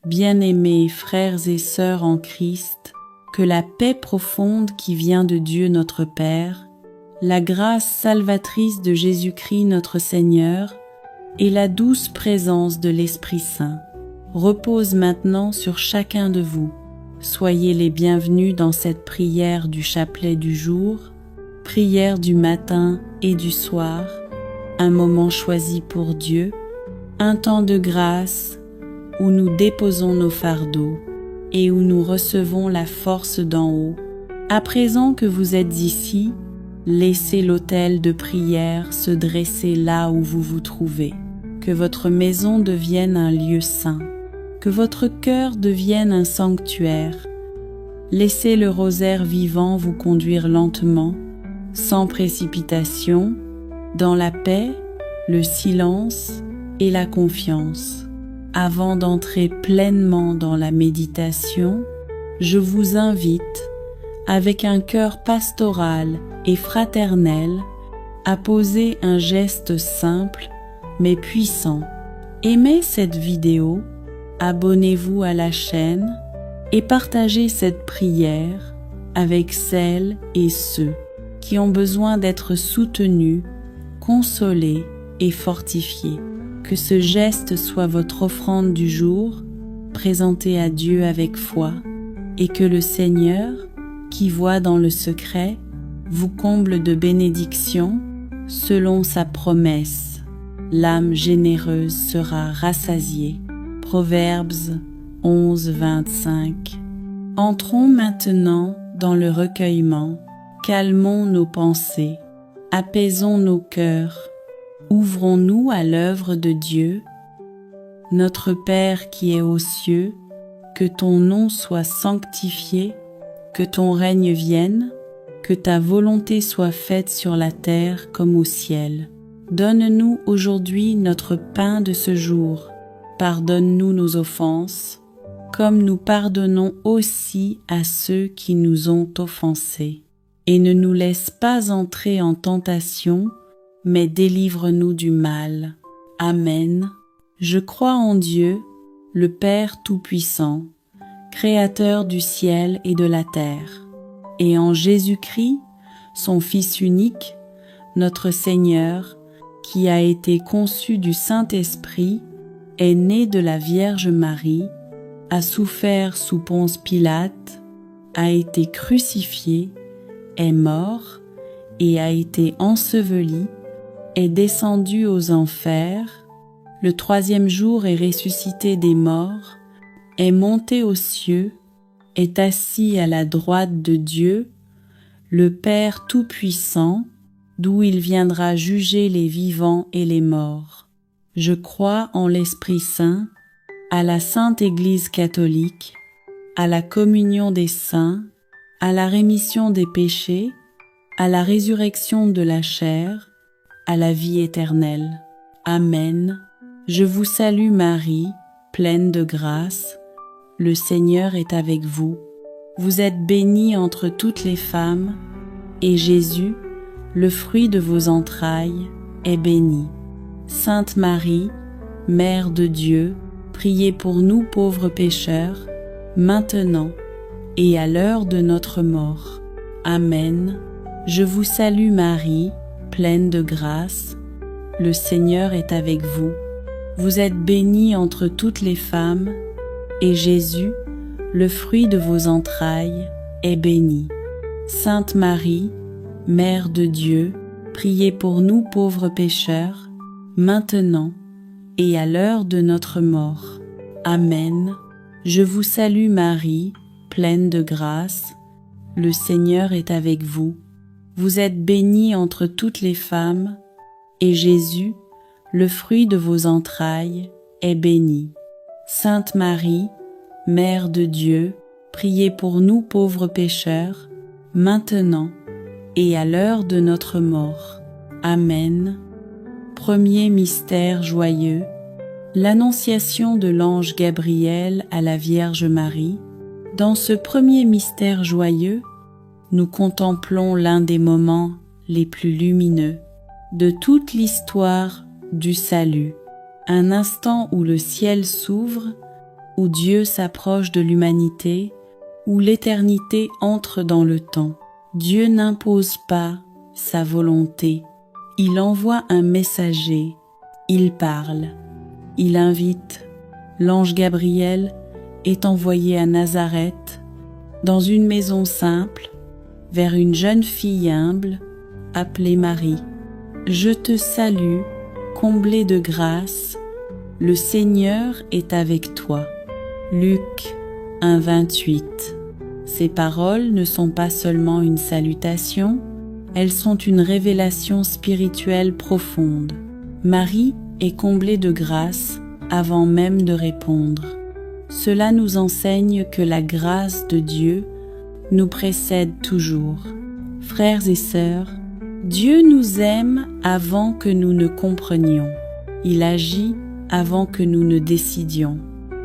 Bien-aimés frères et sœurs en Christ, que la paix profonde qui vient de Dieu notre Père, la grâce salvatrice de Jésus-Christ notre Seigneur et la douce présence de l'Esprit Saint repose maintenant sur chacun de vous. Soyez les bienvenus dans cette prière du chapelet du jour, prière du matin et du soir, un moment choisi pour Dieu, un temps de grâce où nous déposons nos fardeaux et où nous recevons la force d'en haut. À présent que vous êtes ici, laissez l'autel de prière se dresser là où vous vous trouvez. Que votre maison devienne un lieu saint, que votre cœur devienne un sanctuaire. Laissez le rosaire vivant vous conduire lentement, sans précipitation, dans la paix, le silence et la confiance. Avant d'entrer pleinement dans la méditation, je vous invite, avec un cœur pastoral et fraternel, à poser un geste simple mais puissant. Aimez cette vidéo, abonnez-vous à la chaîne et partagez cette prière avec celles et ceux qui ont besoin d'être soutenus, consolés et fortifiés. Que ce geste soit votre offrande du jour, présentée à Dieu avec foi, et que le Seigneur, qui voit dans le secret, vous comble de bénédictions selon sa promesse. L'âme généreuse sera rassasiée. Proverbes 11, 25. Entrons maintenant dans le recueillement. Calmons nos pensées. Apaisons nos cœurs. Ouvrons-nous à l'œuvre de Dieu. Notre Père qui es aux cieux, que ton nom soit sanctifié, que ton règne vienne, que ta volonté soit faite sur la terre comme au ciel. Donne-nous aujourd'hui notre pain de ce jour. Pardonne-nous nos offenses, comme nous pardonnons aussi à ceux qui nous ont offensés. Et ne nous laisse pas entrer en tentation, mais délivre-nous du mal. Amen. Je crois en Dieu, le Père Tout-Puissant, Créateur du ciel et de la terre, et en Jésus-Christ, son Fils unique, notre Seigneur, qui a été conçu du Saint-Esprit, est né de la Vierge Marie, a souffert sous Ponce Pilate, a été crucifié, est mort et a été enseveli, est descendu aux enfers, le troisième jour est ressuscité des morts, est monté aux cieux, est assis à la droite de Dieu, le Père Tout-Puissant, d'où il viendra juger les vivants et les morts. Je crois en l'Esprit Saint, à la Sainte Église catholique, à la communion des saints, à la rémission des péchés, à la résurrection de la chair, à la vie éternelle. Amen. Je vous salue Marie, pleine de grâce. Le Seigneur est avec vous. Vous êtes bénie entre toutes les femmes, et Jésus, le fruit de vos entrailles, est béni. Sainte Marie, Mère de Dieu, priez pour nous pauvres pécheurs, maintenant et à l'heure de notre mort. Amen. Je vous salue Marie, pleine de grâce. Le Seigneur est avec vous. Vous êtes bénie entre toutes les femmes, et Jésus, le fruit de vos entrailles, est béni. Sainte Marie, Mère de Dieu, priez pour nous pauvres pécheurs, maintenant et à l'heure de notre mort. Amen. Je vous salue Marie, pleine de grâce. Le Seigneur est avec vous. Vous êtes bénie entre toutes les femmes, et Jésus, le fruit de vos entrailles, est béni. Sainte Marie, Mère de Dieu, priez pour nous pauvres pécheurs, maintenant et à l'heure de notre mort. Amen. Premier mystère joyeux, l'annonciation de l'ange Gabriel à la Vierge Marie. Dans ce premier mystère joyeux, nous contemplons l'un des moments les plus lumineux de toute l'histoire du salut, un instant où le ciel s'ouvre où Dieu s'approche de l'humanité, où l'éternité entre dans le temps. Dieu n'impose pas sa volonté. Il envoie un messager. Il parle. Il invite. L'ange Gabriel est envoyé à Nazareth, dans une maison simple, vers une jeune fille humble, appelée Marie. « Je te salue, comblée de grâce, le Seigneur est avec toi. » Luc 1, 28. Ces paroles ne sont pas seulement une salutation, elles sont une révélation spirituelle profonde. Marie est comblée de grâce avant même de répondre. Cela nous enseigne que la grâce de Dieu nous précède toujours. Frères et sœurs, Dieu nous aime avant que nous ne comprenions. Il agit avant que nous ne décidions.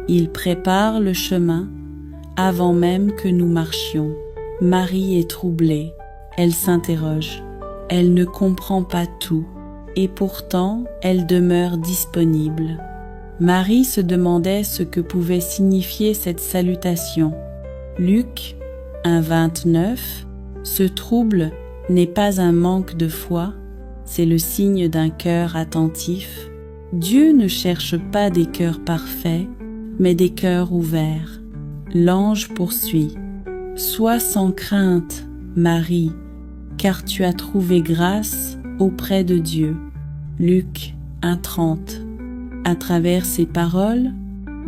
Il prépare le chemin avant même que nous marchions. Marie est troublée, elle s'interroge, elle ne comprend pas tout, et pourtant elle demeure disponible. Marie se demandait ce que pouvait signifier cette salutation. Luc 1, 29, ce trouble n'est pas un manque de foi, c'est le signe d'un cœur attentif. Dieu ne cherche pas des cœurs parfaits, mais des cœurs ouverts. L'ange poursuit. « Sois sans crainte, Marie, car tu as trouvé grâce auprès de Dieu. » Luc 1, 30. À travers ces paroles,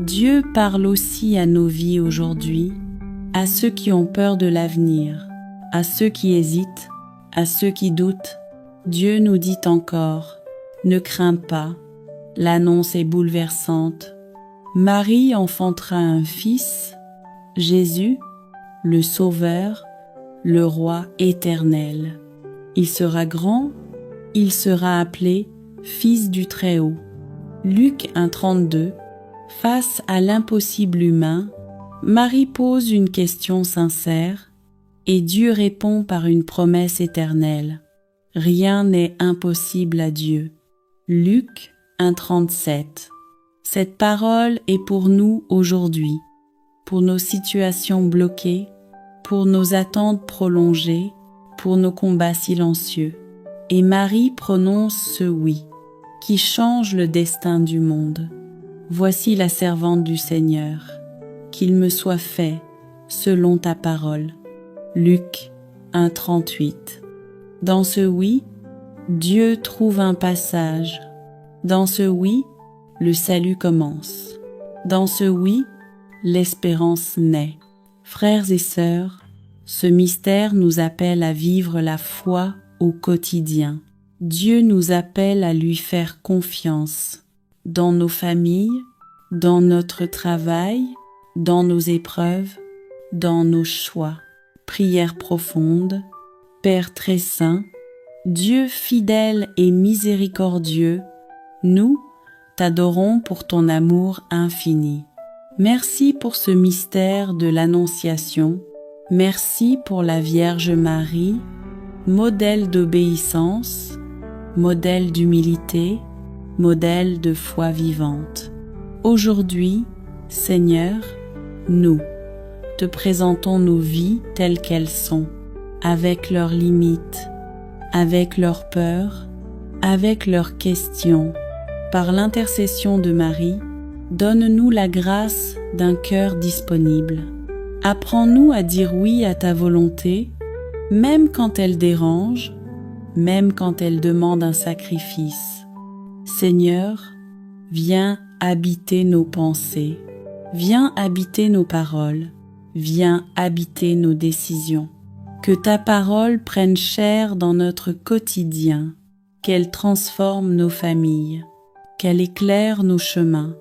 Dieu parle aussi à nos vies aujourd'hui, à ceux qui ont peur de l'avenir, à ceux qui hésitent, à ceux qui doutent. Dieu nous dit encore, ne crains pas, l'annonce est bouleversante. Marie enfantera un fils, Jésus, le Sauveur, le Roi éternel. Il sera grand, il sera appelé Fils du Très-Haut. Luc 1, 32. Face à l'impossible humain, Marie pose une question sincère et Dieu répond par une promesse éternelle. Rien n'est impossible à Dieu. Luc 1, 37. Cette parole est pour nous aujourd'hui, pour nos situations bloquées, pour nos attentes prolongées, pour nos combats silencieux. Et Marie prononce ce oui, qui change le destin du monde. Voici la servante du Seigneur, qu'il me soit fait selon ta parole. Luc 1, 38. Dans ce oui, Dieu trouve un passage. Dans ce oui, le salut commence. Dans ce oui, l'espérance naît. Frères et sœurs, ce mystère nous appelle à vivre la foi au quotidien. Dieu nous appelle à lui faire confiance dans nos familles, dans notre travail, dans nos épreuves, dans nos choix. Prière profonde. Père très saint, Dieu fidèle et miséricordieux, nous t'adorons pour ton amour infini. Merci pour ce mystère de l'Annonciation. Merci pour la Vierge Marie, modèle d'obéissance, modèle d'humilité, modèle de foi vivante. Aujourd'hui, Seigneur, nous te présentons nos vies telles qu'elles sont, avec leurs limites, avec leurs peurs, avec leurs questions. Par l'intercession de Marie, donne-nous la grâce d'un cœur disponible. Apprends-nous à dire oui à ta volonté, même quand elle dérange, même quand elle demande un sacrifice. Seigneur, viens habiter nos pensées, viens habiter nos paroles, viens habiter nos décisions. Que ta parole prenne chair dans notre quotidien, qu'elle transforme nos familles, qu'elle éclaire nos chemins,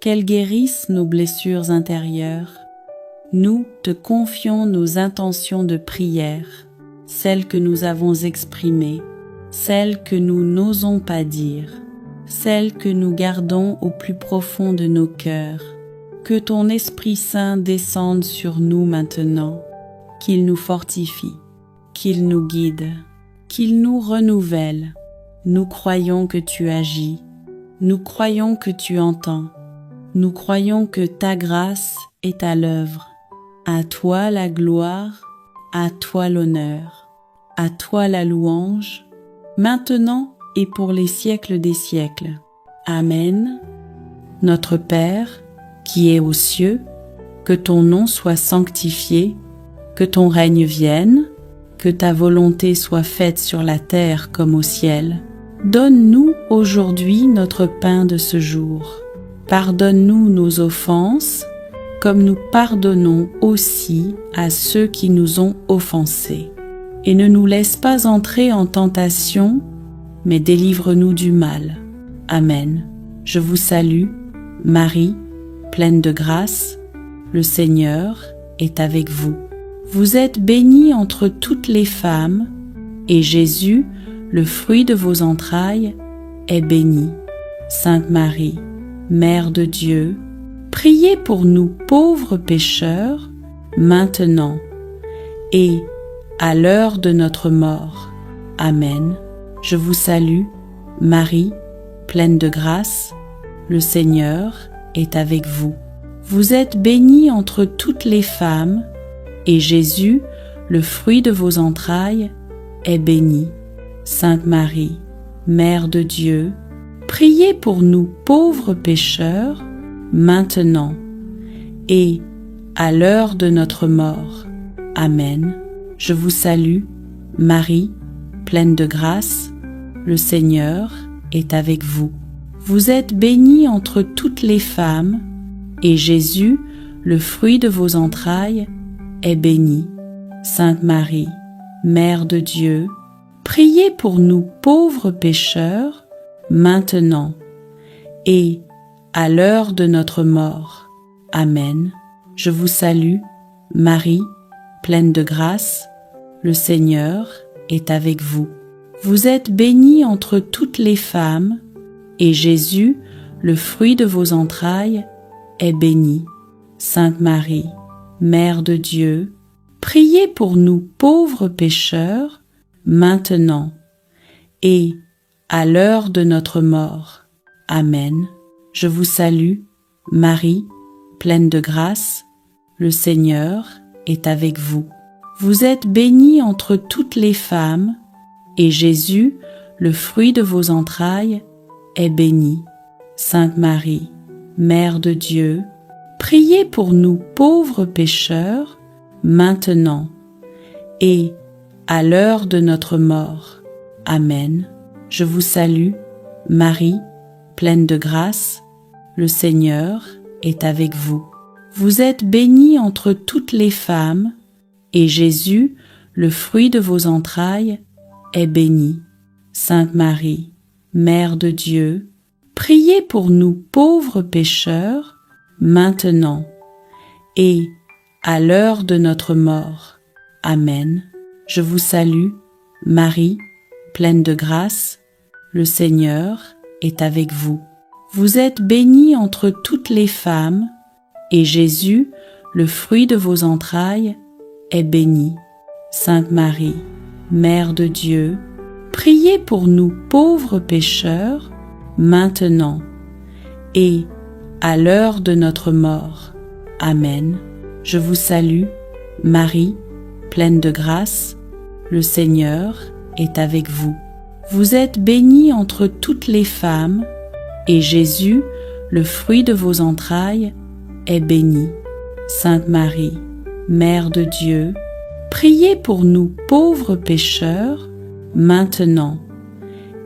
qu'elle guérisse nos blessures intérieures. Nous te confions nos intentions de prière, celles que nous avons exprimées, celles que nous n'osons pas dire, celles que nous gardons au plus profond de nos cœurs. Que ton Esprit Saint descende sur nous maintenant, qu'il nous fortifie, qu'il nous guide, qu'il nous renouvelle. Nous croyons que tu agis, nous croyons que tu entends, Nous croyons que ta grâce est à l'œuvre. À toi la gloire, à toi l'honneur, à toi la louange, maintenant et pour les siècles des siècles. Amen. Notre Père, qui es aux cieux, que ton nom soit sanctifié, que ton règne vienne, que ta volonté soit faite sur la terre comme au ciel. Donne-nous aujourd'hui notre pain de ce jour. Pardonne-nous nos offenses, comme nous pardonnons aussi à ceux qui nous ont offensés. Et ne nous laisse pas entrer en tentation, mais délivre-nous du mal. Amen. Je vous salue, Marie, pleine de grâce, le Seigneur est avec vous. Vous êtes bénie entre toutes les femmes, et Jésus, le fruit de vos entrailles, est béni. Sainte Marie, Mère de Dieu, priez pour nous pauvres pécheurs, maintenant et à l'heure de notre mort. Amen. Je vous salue, Marie, pleine de grâce, le Seigneur est avec vous. Vous êtes bénie entre toutes les femmes, et Jésus, le fruit de vos entrailles, est béni. Sainte Marie, Mère de Dieu, priez pour nous pauvres pécheurs, maintenant et à l'heure de notre mort. Amen. Je vous salue, Marie, pleine de grâce, le Seigneur est avec vous. Vous êtes bénie entre toutes les femmes, et Jésus, le fruit de vos entrailles, est béni. Sainte Marie, Mère de Dieu, priez pour nous pauvres pécheurs, maintenant et à l'heure de notre mort. Amen. Je vous salue, Marie, pleine de grâce, le Seigneur est avec vous. Vous êtes bénie entre toutes les femmes, et Jésus, le fruit de vos entrailles, est béni. Sainte Marie, Mère de Dieu, priez pour nous pauvres pécheurs, maintenant et à l'heure de notre mort. Amen. Je vous salue, Marie, pleine de grâce, le Seigneur est avec vous. Vous êtes bénie entre toutes les femmes, et Jésus, le fruit de vos entrailles, est béni. Sainte Marie, Mère de Dieu, priez pour nous pauvres pécheurs, maintenant et à l'heure de notre mort. Amen. Je vous salue, Marie, pleine de grâce, le Seigneur est avec vous. Vous êtes bénie entre toutes les femmes, et Jésus, le fruit de vos entrailles, est béni. Sainte Marie, Mère de Dieu, priez pour nous pauvres pécheurs, maintenant et à l'heure de notre mort. Amen. Je vous salue, Marie, pleine de grâce, le Seigneur est avec vous. Vous êtes bénie entre toutes les femmes, et Jésus, le fruit de vos entrailles, est béni. Sainte Marie, Mère de Dieu, priez pour nous pauvres pécheurs, maintenant et à l'heure de notre mort. Amen. Je vous salue, Marie, pleine de grâce, le Seigneur est avec vous. Vous êtes bénie entre toutes les femmes, et Jésus, le fruit de vos entrailles, est béni. Sainte Marie, Mère de Dieu, priez pour nous pauvres pécheurs, maintenant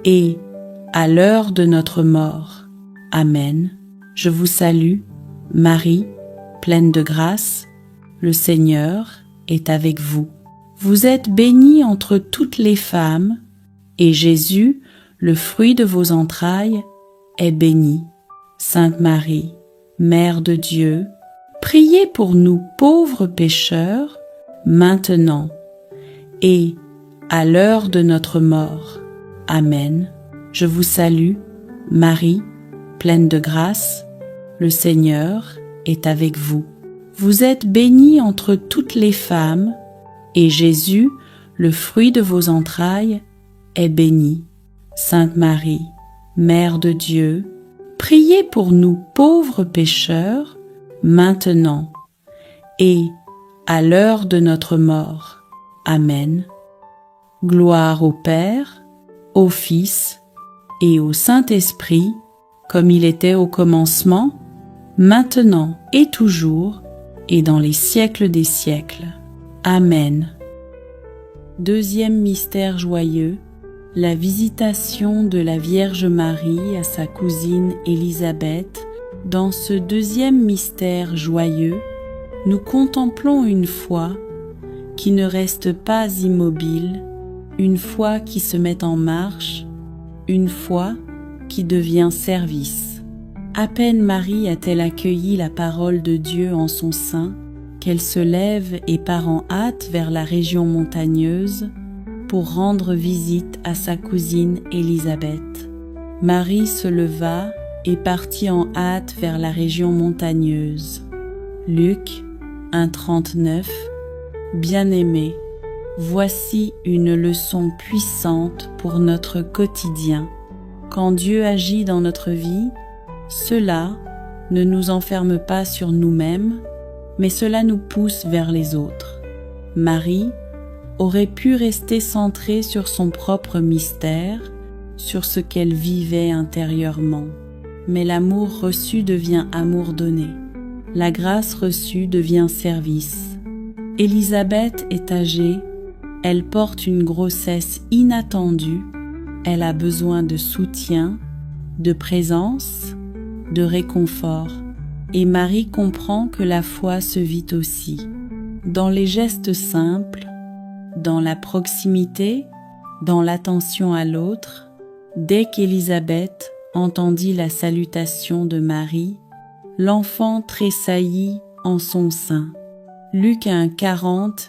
et à l'heure de notre mort. Amen. Je vous salue, Marie, pleine de grâce, le Seigneur est avec vous. Vous êtes bénie entre toutes les femmes, et Jésus, le fruit de vos entrailles, est béni. Sainte Marie, Mère de Dieu, priez pour nous pauvres pécheurs, maintenant et à l'heure de notre mort. Amen. Je vous salue, Marie, pleine de grâce, le Seigneur est avec vous. Vous êtes bénie entre toutes les femmes, et Jésus, le fruit de vos entrailles, est béni. Sainte Marie, Mère de Dieu, Priez pour nous pauvres pécheurs, maintenant et à l'heure de notre mort. Amen. Gloire au Père, au Fils et au Saint-Esprit, comme il était au commencement, maintenant et toujours, et dans les siècles des siècles. Amen. Deuxième mystère joyeux, la visitation de la Vierge Marie à sa cousine Élisabeth. Dans ce deuxième mystère joyeux, nous contemplons une foi qui ne reste pas immobile, une foi qui se met en marche, une foi qui devient service. À peine Marie a-t-elle accueilli la parole de Dieu en son sein, qu'elle se lève et part en hâte vers la région montagneuse pour rendre visite à sa cousine Élisabeth. Marie se leva et partit en hâte vers la région montagneuse. Luc 1,39. Bien-aimés, voici une leçon puissante pour notre quotidien. Quand Dieu agit dans notre vie, cela ne nous enferme pas sur nous-mêmes, mais cela nous pousse vers les autres. Marie aurait pu rester centrée sur son propre mystère, sur ce qu'elle vivait intérieurement. Mais l'amour reçu devient amour donné. La grâce reçue devient service. Élisabeth est âgée, elle porte une grossesse inattendue, elle a besoin de soutien, de présence, de réconfort. Et Marie comprend que la foi se vit aussi dans les gestes simples, dans la proximité, dans l'attention à l'autre. Dès qu'Élisabeth entendit la salutation de Marie, l'enfant tressaillit en son sein. Luc 1,40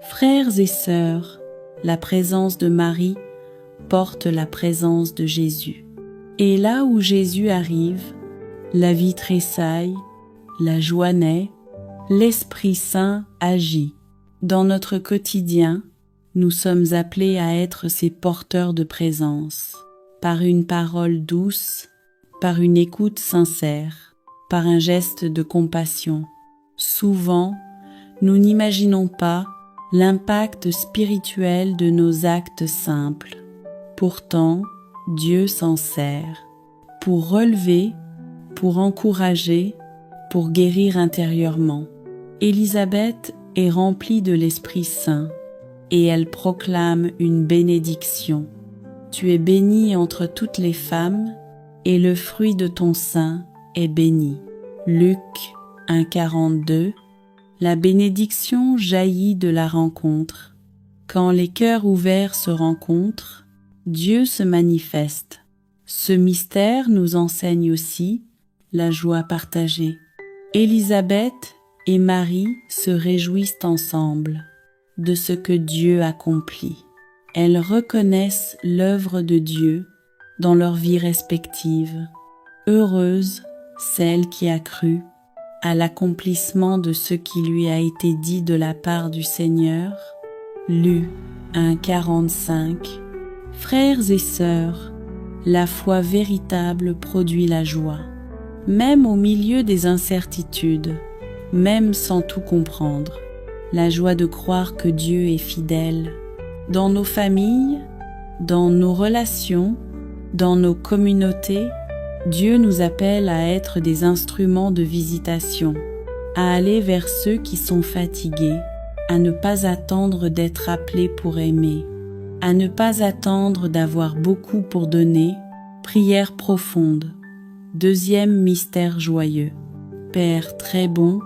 Frères et sœurs, la présence de Marie porte la présence de Jésus. Et là où Jésus arrive, la vie tressaille, la joie naît, l'Esprit Saint agit. Dans notre quotidien, nous sommes appelés à être ces porteurs de présence, par une parole douce, par une écoute sincère, par un geste de compassion. Souvent, nous n'imaginons pas l'impact spirituel de nos actes simples. Pourtant, Dieu s'en sert pour relever, pour encourager, pour guérir intérieurement. Élisabeth est remplie de l'Esprit Saint et elle proclame une bénédiction. Tu es bénie entre toutes les femmes et le fruit de ton sein est béni. Luc 1,42. La bénédiction jaillit de la rencontre. Quand les cœurs ouverts se rencontrent, Dieu se manifeste. Ce mystère nous enseigne aussi la joie partagée. Élisabeth et Marie se réjouissent ensemble de ce que Dieu accomplit. Elles reconnaissent l'œuvre de Dieu dans leur vie respective. Heureuse celle qui a cru à l'accomplissement de ce qui lui a été dit de la part du Seigneur. Luc 1,45. Frères et sœurs, la foi véritable produit la joie. Même au milieu des incertitudes, même sans tout comprendre, la joie de croire que Dieu est fidèle. Dans nos familles, dans nos relations, dans nos communautés, Dieu nous appelle à être des instruments de visitation, à aller vers ceux qui sont fatigués, à ne pas attendre d'être appelés pour aimer, à ne pas attendre d'avoir beaucoup pour donner. Prière profonde. Deuxième mystère joyeux. Père très bon,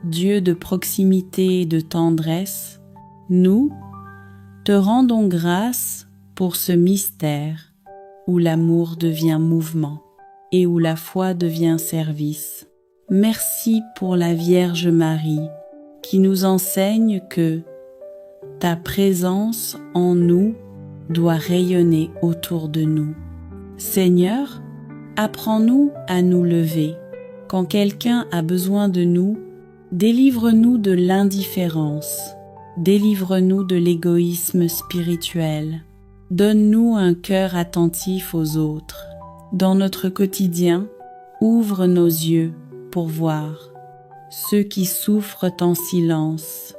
Dieu de proximité et de tendresse, nous te rendons grâce pour ce mystère où l'amour devient mouvement et où la foi devient service. Merci pour la Vierge Marie qui nous enseigne que ta présence en nous doit rayonner autour de nous. Seigneur, apprends-nous à nous lever. Quand quelqu'un a besoin de nous, délivre-nous de l'indifférence. Délivre-nous de l'égoïsme spirituel. Donne-nous un cœur attentif aux autres. Dans notre quotidien, ouvre nos yeux pour voir ceux qui souffrent en silence.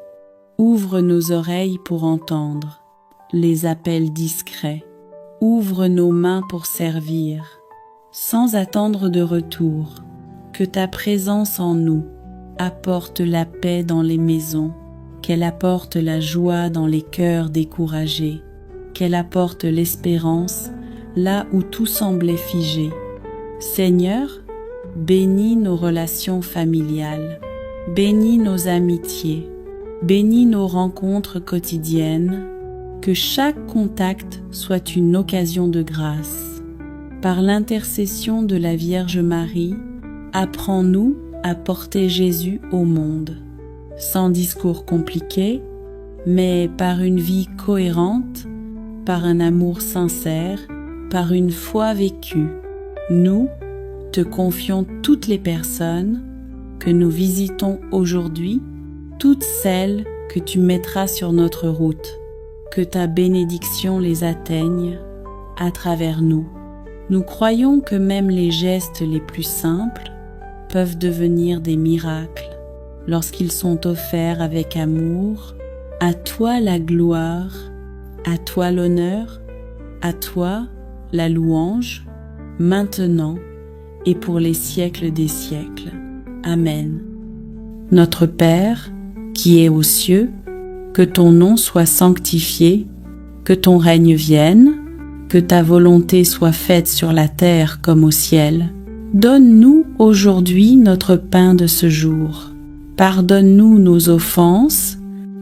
Ouvre nos oreilles pour entendre les appels discrets. Ouvre nos mains pour servir, sans attendre de retour. Que ta présence en nous apporte la paix dans les maisons, qu'elle apporte la joie dans les cœurs découragés, qu'elle apporte l'espérance là où tout semblait figé. Seigneur, bénis nos relations familiales, bénis nos amitiés, bénis nos rencontres quotidiennes, que chaque contact soit une occasion de grâce. Par l'intercession de la Vierge Marie, apprends-nous à porter Jésus au monde, sans discours compliqués, mais par une vie cohérente, par un amour sincère, par une foi vécue. Nous te confions toutes les personnes que nous visitons aujourd'hui, toutes celles que tu mettras sur notre route. Que ta bénédiction les atteigne à travers nous. Nous croyons que même les gestes les plus simples peuvent devenir des miracles lorsqu'ils sont offerts avec amour. À toi la gloire, à toi l'honneur, à toi la louange, maintenant et pour les siècles des siècles. Amen. Notre Père, qui es aux cieux, que ton nom soit sanctifié, que ton règne vienne, que ta volonté soit faite sur la terre comme au ciel. Donne-nous aujourd'hui notre pain de ce jour. Pardonne-nous nos offenses,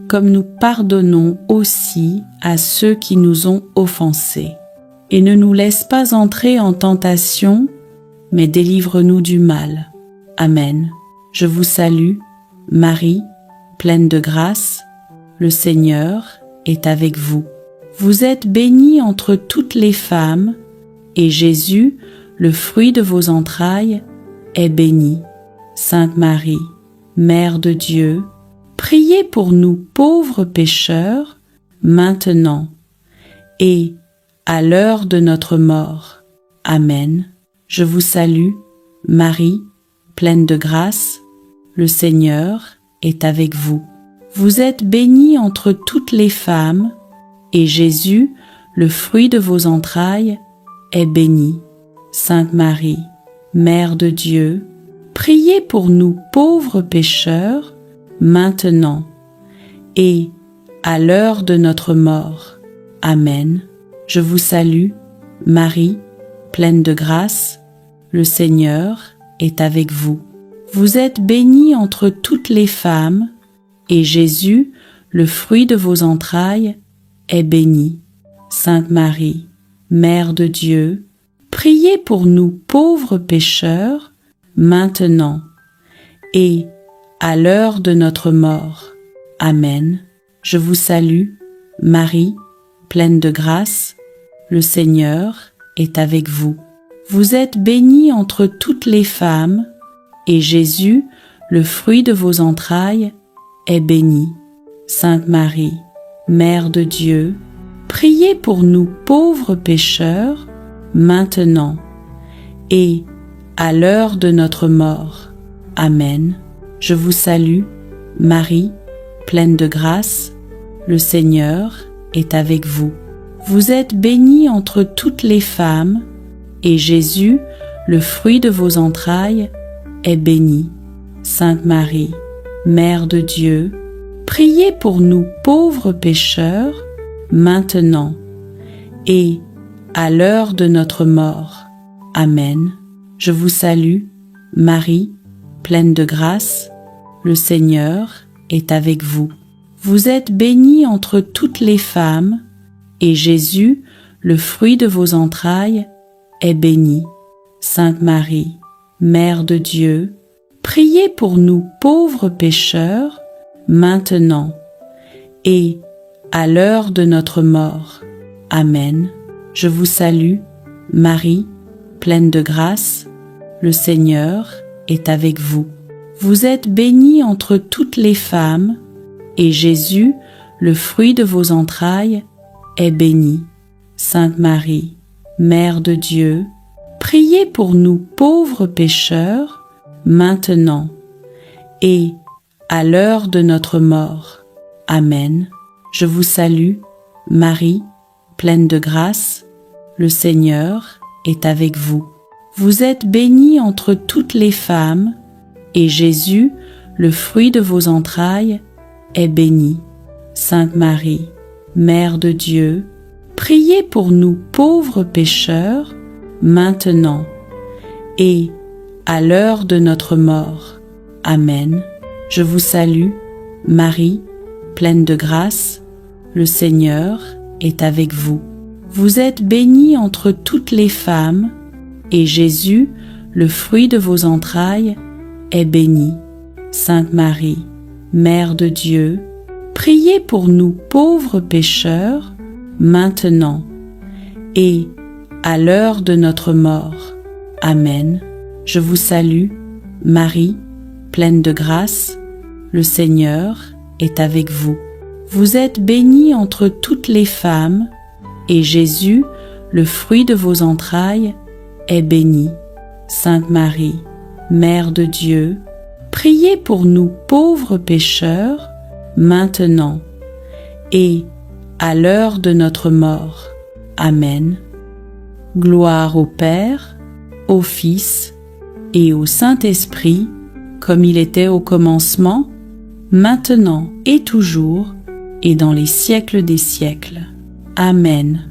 comme nous pardonnons aussi à ceux qui nous ont offensés. Et ne nous laisse pas entrer en tentation, mais délivre-nous du mal. Amen. Je vous salue, Marie, pleine de grâce, le Seigneur est avec vous. Vous êtes bénie entre toutes les femmes, et Jésus, le fruit de vos entrailles, est béni. Sainte Marie, Mère de Dieu, priez pour nous pauvres pécheurs, maintenant et à l'heure de notre mort. Amen. Je vous salue, Marie, pleine de grâce, le Seigneur est avec vous. Vous êtes bénie entre toutes les femmes, et Jésus, le fruit de vos entrailles, est béni. Sainte Marie, Mère de Dieu, priez pour nous pauvres pécheurs, maintenant et à l'heure de notre mort. Amen. Je vous salue, Marie, pleine de grâce, le Seigneur est avec vous. Vous êtes bénie entre toutes les femmes, et Jésus, le fruit de vos entrailles, est béni. Sainte Marie, Mère de Dieu, priez pour nous pauvres pécheurs, maintenant et à l'heure de notre mort. Amen. Je vous salue, Marie, pleine de grâce, le Seigneur est avec vous. Vous êtes bénie entre toutes les femmes, et Jésus, le fruit de vos entrailles, est béni. Sainte Marie, Mère de Dieu, priez pour nous pauvres pécheurs, maintenant et à l'heure de notre mort. Amen. Je vous salue, Marie, pleine de grâce, le Seigneur est avec vous. Vous êtes bénie entre toutes les femmes, et Jésus, le fruit de vos entrailles, est béni. Sainte Marie, Mère de Dieu, priez pour nous pauvres pécheurs, maintenant et à l'heure de notre mort. Amen. Je vous salue, Marie, pleine de grâce, le Seigneur est avec vous. Vous êtes bénie entre toutes les femmes, et Jésus, le fruit de vos entrailles, est béni. Sainte Marie, Mère de Dieu, priez pour nous pauvres pécheurs, maintenant et à l'heure de notre mort. Amen. Je vous salue, Marie, pleine de grâce, le Seigneur est avec vous. Vous êtes bénie entre toutes les femmes, et Jésus, le fruit de vos entrailles, est béni. Sainte Marie, Mère de Dieu, priez pour nous pauvres pécheurs, maintenant et à l'heure de notre mort. Amen. Je vous salue, Marie, pleine de grâce, le Seigneur est avec vous. Vous êtes bénie entre toutes les femmes, et Jésus, le fruit de vos entrailles, est béni. Sainte Marie, Mère de Dieu, priez pour nous pauvres pécheurs, maintenant et à l'heure de notre mort. Amen. Je vous salue, Marie, pleine de grâce, le Seigneur est avec vous. Vous êtes bénie entre toutes les femmes, et Jésus, le fruit de vos entrailles, est béni. Sainte Marie, Mère de Dieu, priez pour nous pauvres pécheurs, maintenant et à l'heure de notre mort. Amen. Je vous salue, Marie, pleine de grâce, le Seigneur est avec vous. Vous êtes bénie entre toutes les femmes, et Jésus, le fruit de vos entrailles, est béni. Sainte Marie, Mère de Dieu, priez pour nous pauvres pécheurs, maintenant et à l'heure de notre mort. Amen. Gloire au Père, au Fils et au Saint-Esprit, comme il était au commencement, maintenant et toujours, et dans les siècles des siècles. Amen.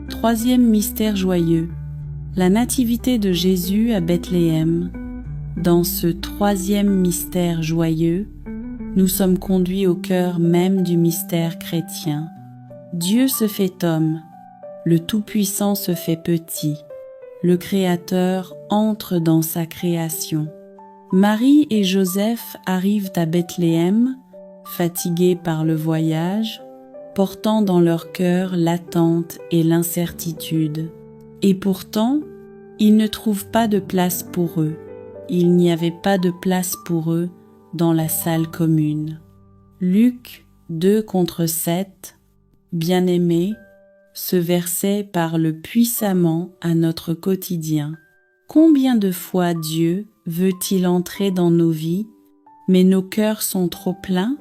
Troisième mystère joyeux, la nativité de Jésus à Bethléem. Dans ce troisième mystère joyeux, nous sommes conduits au cœur même du mystère chrétien. Dieu se fait homme, le Tout-Puissant se fait petit, le Créateur entre dans sa création. Marie et Joseph arrivent à Bethléem, fatigués par le voyage, portant dans leur cœur l'attente et l'incertitude. Et pourtant, ils ne trouvent pas de place pour eux. Il n'y avait pas de place pour eux dans la salle commune. Luc 2:7, Bien-aimés, ce verset parle puissamment à notre quotidien. Combien de fois Dieu veut-il entrer dans nos vies, mais nos cœurs sont trop pleins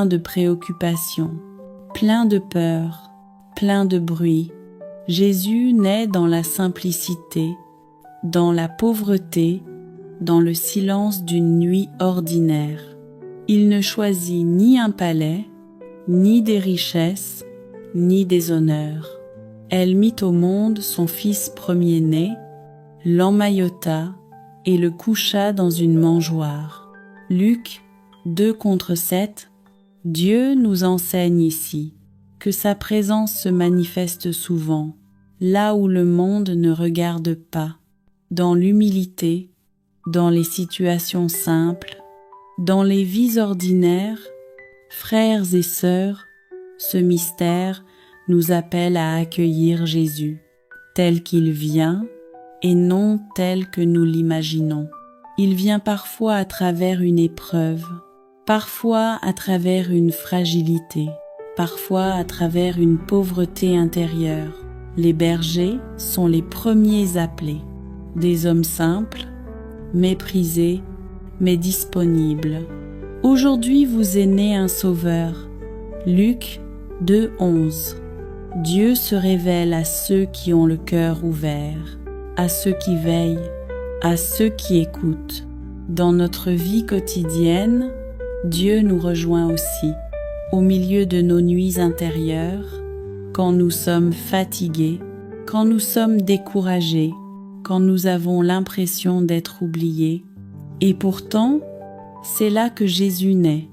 de préoccupations, pleins de peur, pleins de bruit. Jésus naît dans la simplicité, dans la pauvreté, dans le silence d'une nuit ordinaire. Il ne choisit ni un palais, ni des richesses, ni des honneurs. Elle mit au monde son fils premier-né, l'emmaillota et le coucha dans une mangeoire. Luc 2:7, Dieu nous enseigne ici que sa présence se manifeste souvent, là où le monde ne regarde pas, dans l'humilité, dans les situations simples, dans les vies ordinaires. Frères et sœurs, ce mystère nous appelle à accueillir Jésus, tel qu'il vient, et non tel que nous l'imaginons. Il vient parfois à travers une épreuve, parfois à travers une fragilité, parfois à travers une pauvreté intérieure. Les bergers sont les premiers appelés, des hommes simples, méprisés, mais disponibles. Aujourd'hui vous est né un sauveur. Luc 2:11. Dieu se révèle à ceux qui ont le cœur ouvert, à ceux qui veillent, à ceux qui écoutent. Dans notre vie quotidienne, Dieu nous rejoint aussi, au milieu de nos nuits intérieures, quand nous sommes fatigués, quand nous sommes découragés, quand nous avons l'impression d'être oubliés. Et pourtant, c'est là que Jésus naît,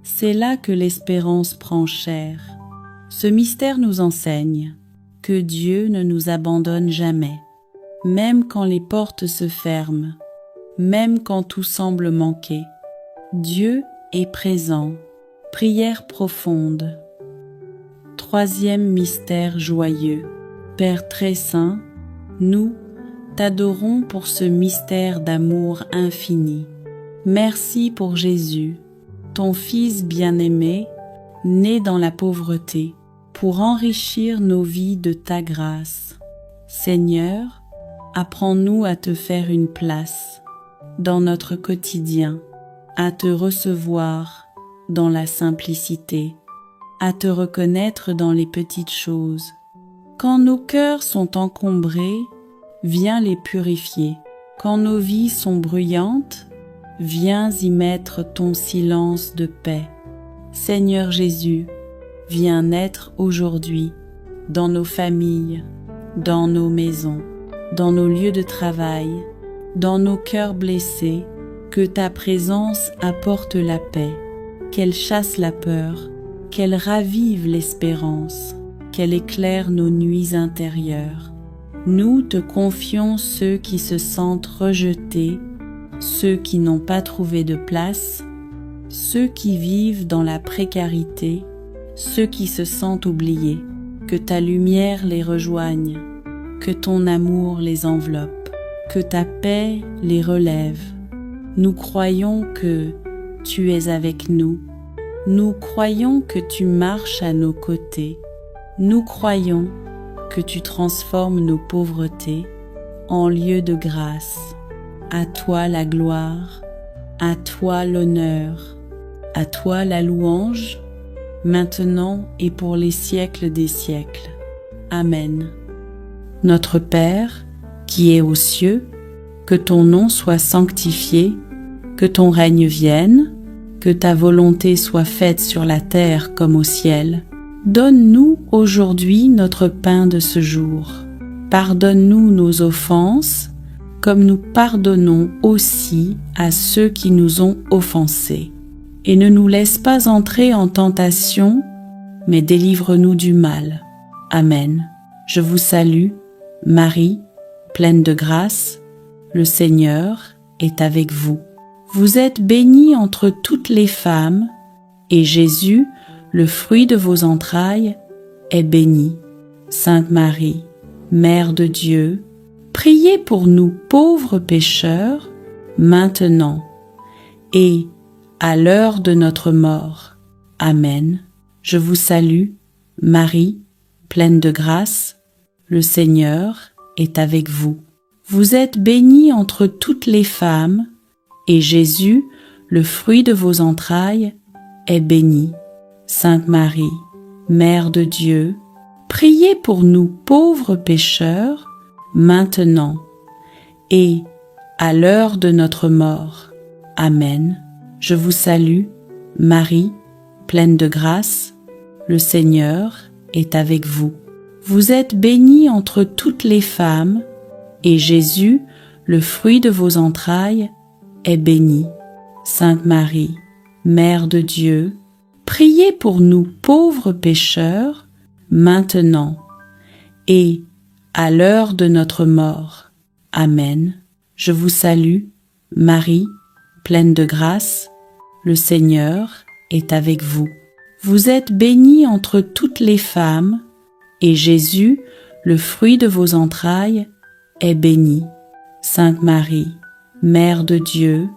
c'est là que l'espérance prend chair. Ce mystère nous enseigne que Dieu ne nous abandonne jamais, même quand les portes se ferment, même quand tout semble manquer. Dieu est présent. Prière profonde. Troisième mystère joyeux. Père très saint, nous t'adorons pour ce mystère d'amour infini. Merci pour Jésus, ton Fils bien-aimé, né dans la pauvreté, pour enrichir nos vies de ta grâce. Seigneur, Apprends-nous à te faire une place dans notre quotidien, à te recevoir dans la simplicité, à te reconnaître dans les petites choses. Quand nos cœurs sont encombrés, viens les purifier. Quand nos vies sont bruyantes, viens y mettre ton silence de paix. Seigneur Jésus, viens naître aujourd'hui dans nos familles, dans nos maisons, dans nos lieux de travail, dans nos cœurs blessés, que ta présence apporte la paix, qu'elle chasse la peur, qu'elle ravive l'espérance, qu'elle éclaire nos nuits intérieures. Nous te confions ceux qui se sentent rejetés, ceux qui n'ont pas trouvé de place, ceux qui vivent dans la précarité, ceux qui se sentent oubliés. Que ta lumière les rejoigne, que ton amour les enveloppe, que ta paix les relève. Nous croyons que tu es avec nous. Nous croyons que tu marches à nos côtés. Nous croyons que tu transformes nos pauvretés en lieu de grâce. À toi la gloire, à toi l'honneur, à toi la louange, maintenant et pour les siècles des siècles. Amen. Notre Père, qui es aux cieux, que ton nom soit sanctifié, que ton règne vienne, que ta volonté soit faite sur la terre comme au ciel. Donne-nous aujourd'hui notre pain de ce jour. Pardonne-nous nos offenses, comme nous pardonnons aussi à ceux qui nous ont offensés. Et ne nous laisse pas entrer en tentation, mais délivre-nous du mal. Amen. Je vous salue, Marie, pleine de grâce, le Seigneur est avec vous. Vous êtes bénie entre toutes les femmes, et Jésus, le fruit de vos entrailles, est béni. Sainte Marie, Mère de Dieu, priez pour nous pauvres pécheurs, maintenant et à l'heure de notre mort. Amen. Je vous salue, Marie, pleine de grâce, le Seigneur est avec vous. Vous êtes bénie entre toutes les femmes, et Jésus, le fruit de vos entrailles, est béni. Sainte Marie, Mère de Dieu, priez pour nous pauvres pécheurs, maintenant et à l'heure de notre mort. Amen. Je vous salue, Marie, pleine de grâce, le Seigneur est avec vous. Vous êtes bénie entre toutes les femmes, et Jésus, le fruit de vos entrailles, est béni. Sainte Marie, Mère de Dieu, priez pour nous pauvres pécheurs, maintenant et à l'heure de notre mort. Amen. Je vous salue, Marie, pleine de grâce, le Seigneur est avec vous. Vous êtes bénie entre toutes les femmes, et Jésus, le fruit de vos entrailles, est béni. Sainte Marie, Mère de Dieu,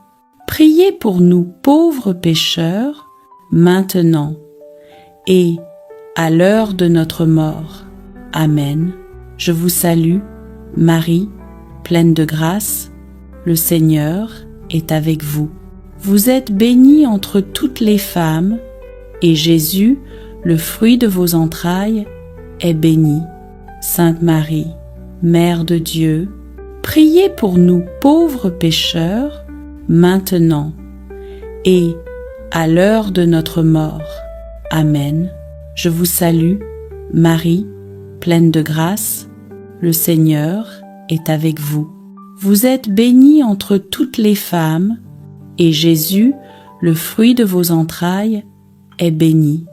priez pour nous pauvres pécheurs, maintenant et à l'heure de notre mort. Amen. Je vous salue, Marie, pleine de grâce, le Seigneur est avec vous. Vous êtes bénie entre toutes les femmes, et Jésus, le fruit de vos entrailles, est béni. Sainte Marie, Mère de Dieu, priez pour nous pauvres pécheurs, maintenant et à l'heure de notre mort. Amen. Je vous salue, Marie, pleine de grâce, le Seigneur est avec vous. Vous êtes bénie entre toutes les femmes, et Jésus, le fruit de vos entrailles, est béni.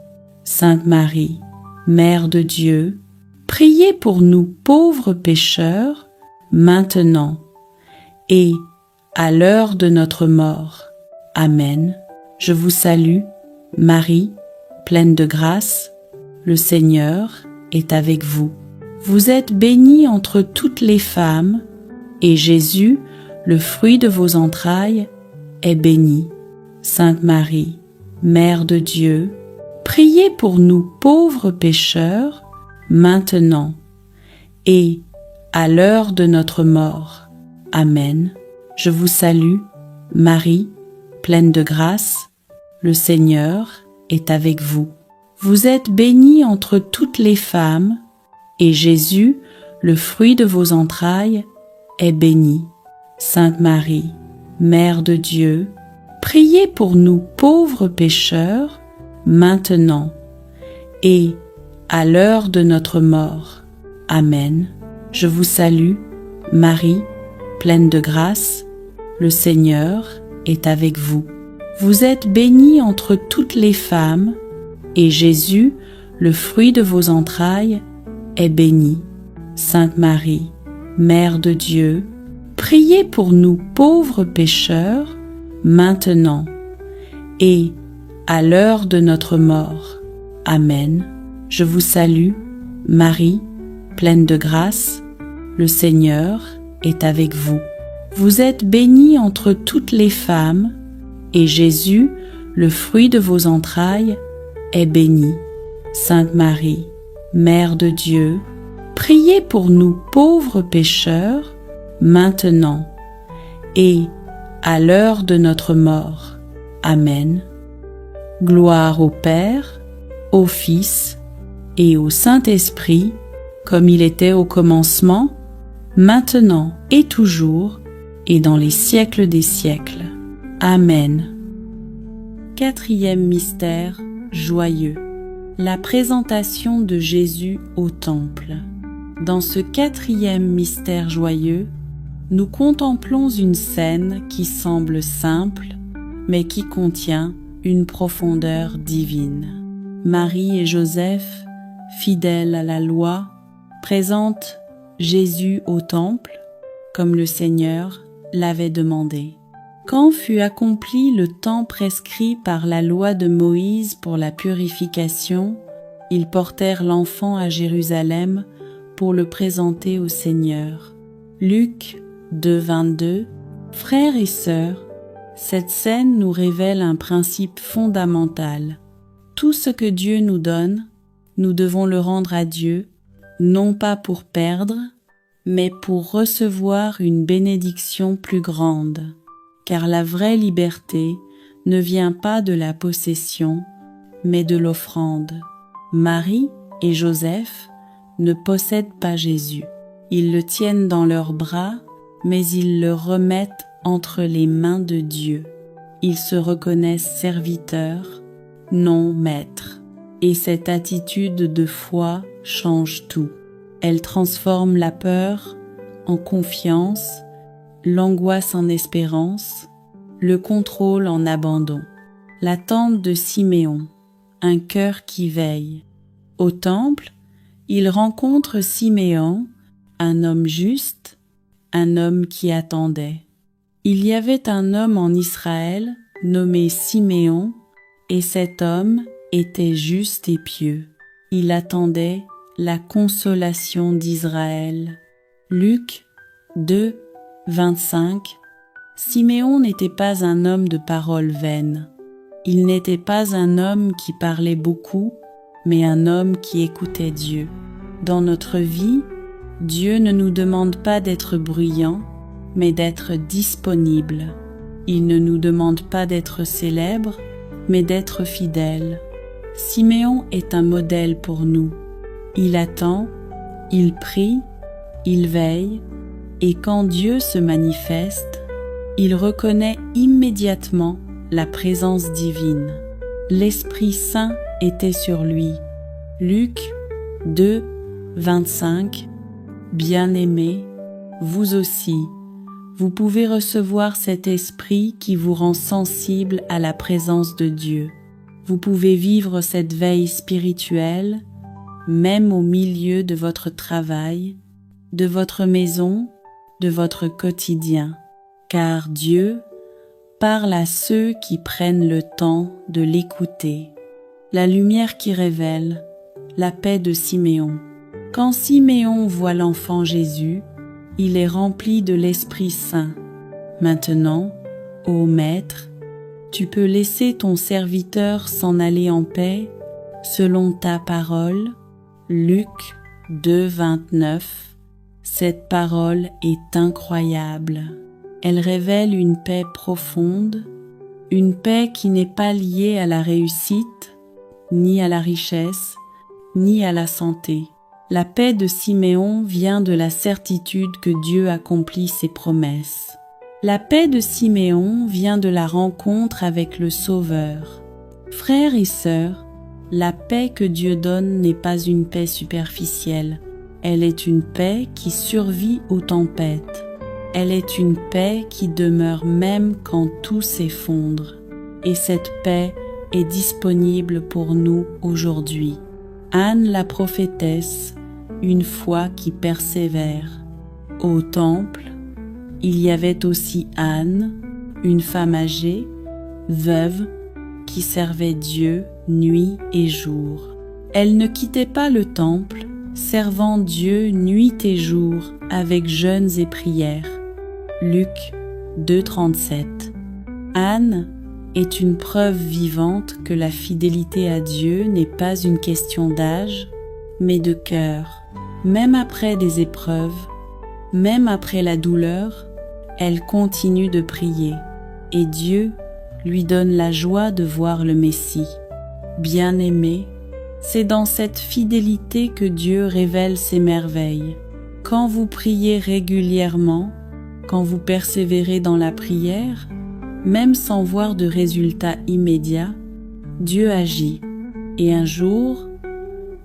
Sainte Marie, Mère de Dieu, priez pour nous pauvres pécheurs, maintenant et à l'heure de notre mort. Amen. Je vous salue, Marie, pleine de grâce, le Seigneur est avec vous. Vous êtes bénie entre toutes les femmes, et Jésus, le fruit de vos entrailles, est béni. Sainte Marie, Mère de Dieu, priez pour nous pauvres pécheurs, maintenant et à l'heure de notre mort. Amen. Je vous salue, Marie, pleine de grâce, le Seigneur est avec vous. Vous êtes bénie entre toutes les femmes, et Jésus, le fruit de vos entrailles, est béni. Sainte Marie, Mère de Dieu, priez pour nous pauvres pécheurs, maintenant et à l'heure de notre mort. Amen. Je vous salue, Marie, pleine de grâce, le Seigneur est avec vous. Vous êtes bénie entre toutes les femmes, et Jésus, le fruit de vos entrailles, est béni. Sainte Marie, Mère de Dieu, priez pour nous pauvres pécheurs, maintenant et à l'heure de notre mort. Amen. Je vous salue, Marie, pleine de grâce, le Seigneur est avec vous. Vous êtes bénie entre toutes les femmes, et Jésus, le fruit de vos entrailles, est béni. Sainte Marie, Mère de Dieu, priez pour nous pauvres pécheurs, maintenant et à l'heure de notre mort. Amen. Gloire au Père, au Fils et au Saint-Esprit, comme il était au commencement, maintenant et toujours, et dans les siècles des siècles. Amen. Quatrième mystère joyeux. La présentation de Jésus au Temple. Dans ce quatrième mystère joyeux, nous contemplons une scène qui semble simple, mais qui contient une profondeur divine. Marie et Joseph, fidèles à la loi, présentent Jésus au Temple, comme le Seigneur l'avait demandé. Quand fut accompli le temps prescrit par la loi de Moïse pour la purification, ils portèrent l'enfant à Jérusalem pour le présenter au Seigneur. Luc 2,22. Frères et sœurs, cette scène nous révèle un principe fondamental. Tout ce que Dieu nous donne, nous devons le rendre à Dieu, non pas pour perdre, mais pour recevoir une bénédiction plus grande. Car la vraie liberté ne vient pas de la possession, mais de l'offrande. Marie et Joseph ne possèdent pas Jésus. Ils le tiennent dans leurs bras, mais ils le remettent entre les mains de Dieu. Ils se reconnaissent serviteurs, non maîtres. Et cette attitude de foi change tout. Elle transforme la peur en confiance, l'angoisse en espérance, le contrôle en abandon. L'attente de Siméon, un cœur qui veille. Au temple, il rencontre Siméon, un homme juste, un homme qui attendait. Il y avait un homme en Israël nommé Siméon, et cet homme était juste et pieux. Il attendait la consolation d'Israël. Luc 2, 25. Siméon n'était pas un homme de paroles vaines. Il n'était pas un homme qui parlait beaucoup, mais un homme qui écoutait Dieu. Dans notre vie, Dieu ne nous demande pas d'être bruyants, mais d'être disponibles. Il ne nous demande pas d'être célèbres, mais d'être fidèles. Siméon est un modèle pour nous. Il attend, il prie, il veille, et quand Dieu se manifeste, il reconnaît immédiatement la présence divine. L'Esprit Saint était sur lui. Luc 2, 25. Bien-aimés, vous aussi, vous pouvez recevoir cet esprit qui vous rend sensible à la présence de Dieu. Vous pouvez vivre cette veille spirituelle, même au milieu de votre travail, de votre maison, de votre quotidien, car Dieu parle à ceux qui prennent le temps de l'écouter. La lumière qui révèle, la paix de Siméon. Quand Siméon voit l'enfant Jésus, il est rempli de l'Esprit Saint. Maintenant, ô Maître, tu peux laisser ton serviteur s'en aller en paix, selon ta parole. Luc 2, 29. Cette parole est incroyable. Elle révèle une paix profonde, une paix qui n'est pas liée à la réussite, ni à la richesse, ni à la santé. La paix de Siméon vient de la certitude que Dieu accomplit ses promesses. La paix de Siméon vient de la rencontre avec le Sauveur. Frères et sœurs, la paix que Dieu donne n'est pas une paix superficielle. Elle est une paix qui survit aux tempêtes. Elle est une paix qui demeure même quand tout s'effondre. Et cette paix est disponible pour nous aujourd'hui. Anne la prophétesse, une foi qui persévère. Au temple, il y avait aussi Anne, une femme âgée, veuve, qui servait Dieu nuit et jour. Elle ne quittait pas le temple, servant Dieu nuit et jour avec jeûnes et prières. Luc 2,37. Anne est une preuve vivante que la fidélité à Dieu n'est pas une question d'âge, mais de cœur. Même après des épreuves, même après la douleur, elle continue de prier et Dieu lui donne la joie de voir le Messie. Bien-aimé, c'est dans cette fidélité que Dieu révèle ses merveilles. Quand vous priez régulièrement, quand vous persévérez dans la prière, même sans voir de résultat immédiat, Dieu agit et un jour,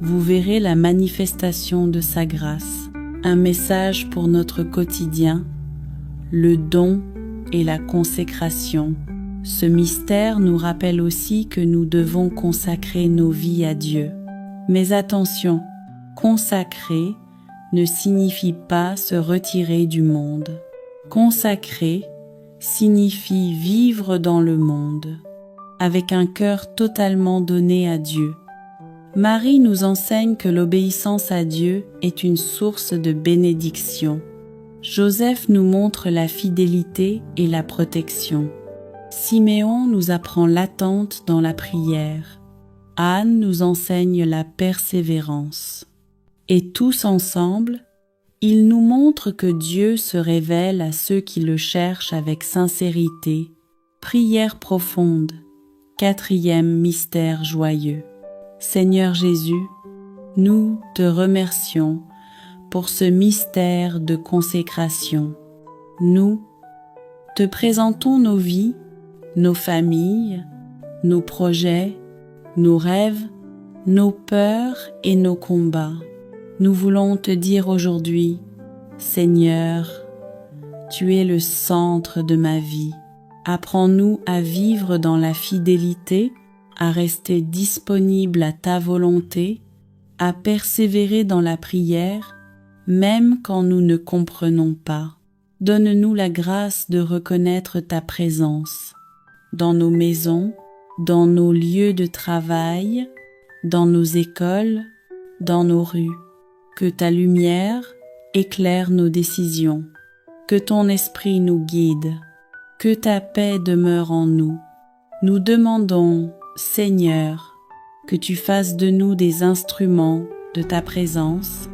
vous verrez la manifestation de sa grâce. Un message pour notre quotidien, le don et la consécration. Ce mystère nous rappelle aussi que nous devons consacrer nos vies à Dieu. Mais attention, consacrer ne signifie pas se retirer du monde. Consacrer signifie vivre dans le monde, avec un cœur totalement donné à Dieu. Marie nous enseigne que l'obéissance à Dieu est une source de bénédiction. Joseph nous montre la fidélité et la protection. Siméon nous apprend l'attente dans la prière. Anne nous enseigne la persévérance. Et tous ensemble, ils nous montrent que Dieu se révèle à ceux qui le cherchent avec sincérité. Prière profonde, 4e mystère joyeux. Seigneur Jésus, nous te remercions pour ce mystère de consécration. Nous te présentons nos vies, nos familles, nos projets, nos rêves, nos peurs et nos combats. Nous voulons te dire aujourd'hui, Seigneur, tu es le centre de ma vie. Apprends-nous à vivre dans la fidélité, à rester disponible à ta volonté, à persévérer dans la prière, même quand nous ne comprenons pas. Donne-nous la grâce de reconnaître ta présence dans nos maisons, dans nos lieux de travail, dans nos écoles, dans nos rues. Que ta lumière éclaire nos décisions, que ton esprit nous guide, que ta paix demeure en nous. Nous demandons, Seigneur, que tu fasses de nous des instruments de ta présence,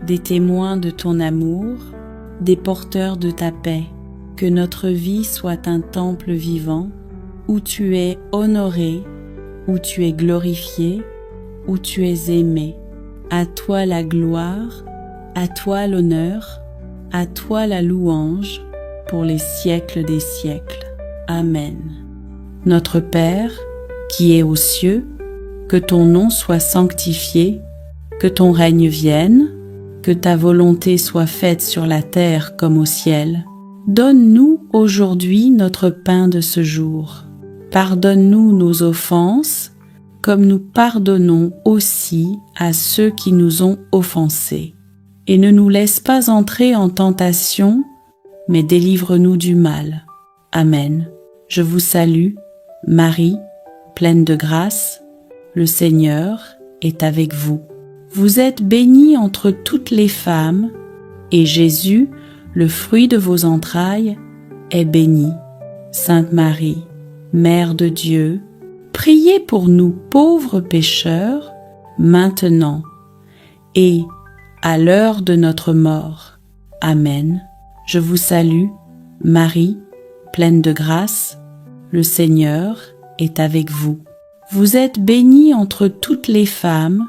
des témoins de ton amour, des porteurs de ta paix, que notre vie soit un temple vivant, où tu es honoré, où tu es glorifié, où tu es aimé. À toi la gloire, à toi l'honneur, à toi la louange, pour les siècles des siècles. Amen. Notre Père, qui es aux cieux, que ton nom soit sanctifié, que ton règne vienne, que ta volonté soit faite sur la terre comme au ciel. Donne-nous aujourd'hui notre pain de ce jour. Pardonne-nous nos offenses, comme nous pardonnons aussi à ceux qui nous ont offensés. Et ne nous laisse pas entrer en tentation, mais délivre-nous du mal. Amen. Je vous salue, Marie, pleine de grâce, le Seigneur est avec vous. Vous êtes bénie entre toutes les femmes, et Jésus, le fruit de vos entrailles, est béni. Sainte Marie, Mère de Dieu, priez pour nous pauvres pécheurs, maintenant et à l'heure de notre mort. Amen. Je vous salue, Marie, pleine de grâce, le Seigneur est avec vous. Vous êtes bénie entre toutes les femmes,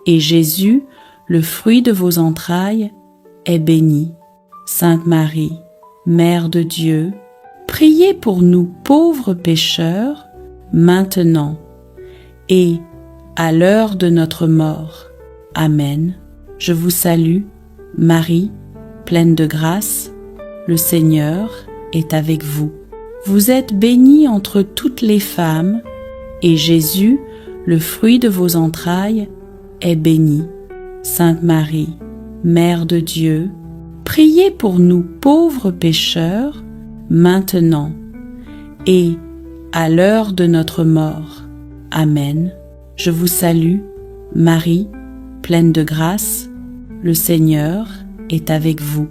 et Jésus, le fruit de vos entrailles, est béni. Sainte Marie, Mère de Dieu, priez pour nous pauvres pécheurs, maintenant et à l'heure de notre mort. Amen. Je vous salue, Marie, pleine de grâce, le Seigneur est avec vous. Vous êtes bénie entre toutes les femmes, et Jésus, le fruit de vos entrailles, est béni. Sainte Marie, Mère de Dieu, priez pour nous pauvres pécheurs, maintenant et à l'heure de notre mort. Amen. Je vous salue, Marie, pleine de grâce, le Seigneur est avec vous.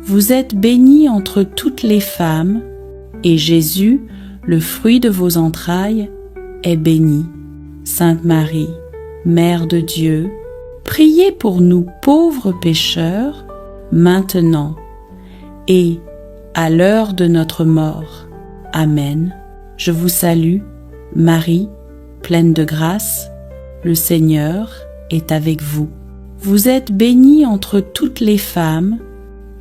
Vous êtes bénie entre toutes les femmes, et Jésus, le fruit de vos entrailles, est béni. Sainte Marie, Mère de Dieu, priez pour nous pauvres pécheurs, maintenant et à l'heure de notre mort. Amen. Je vous salue, Marie, pleine de grâce, le Seigneur est avec vous. Vous êtes bénie entre toutes les femmes,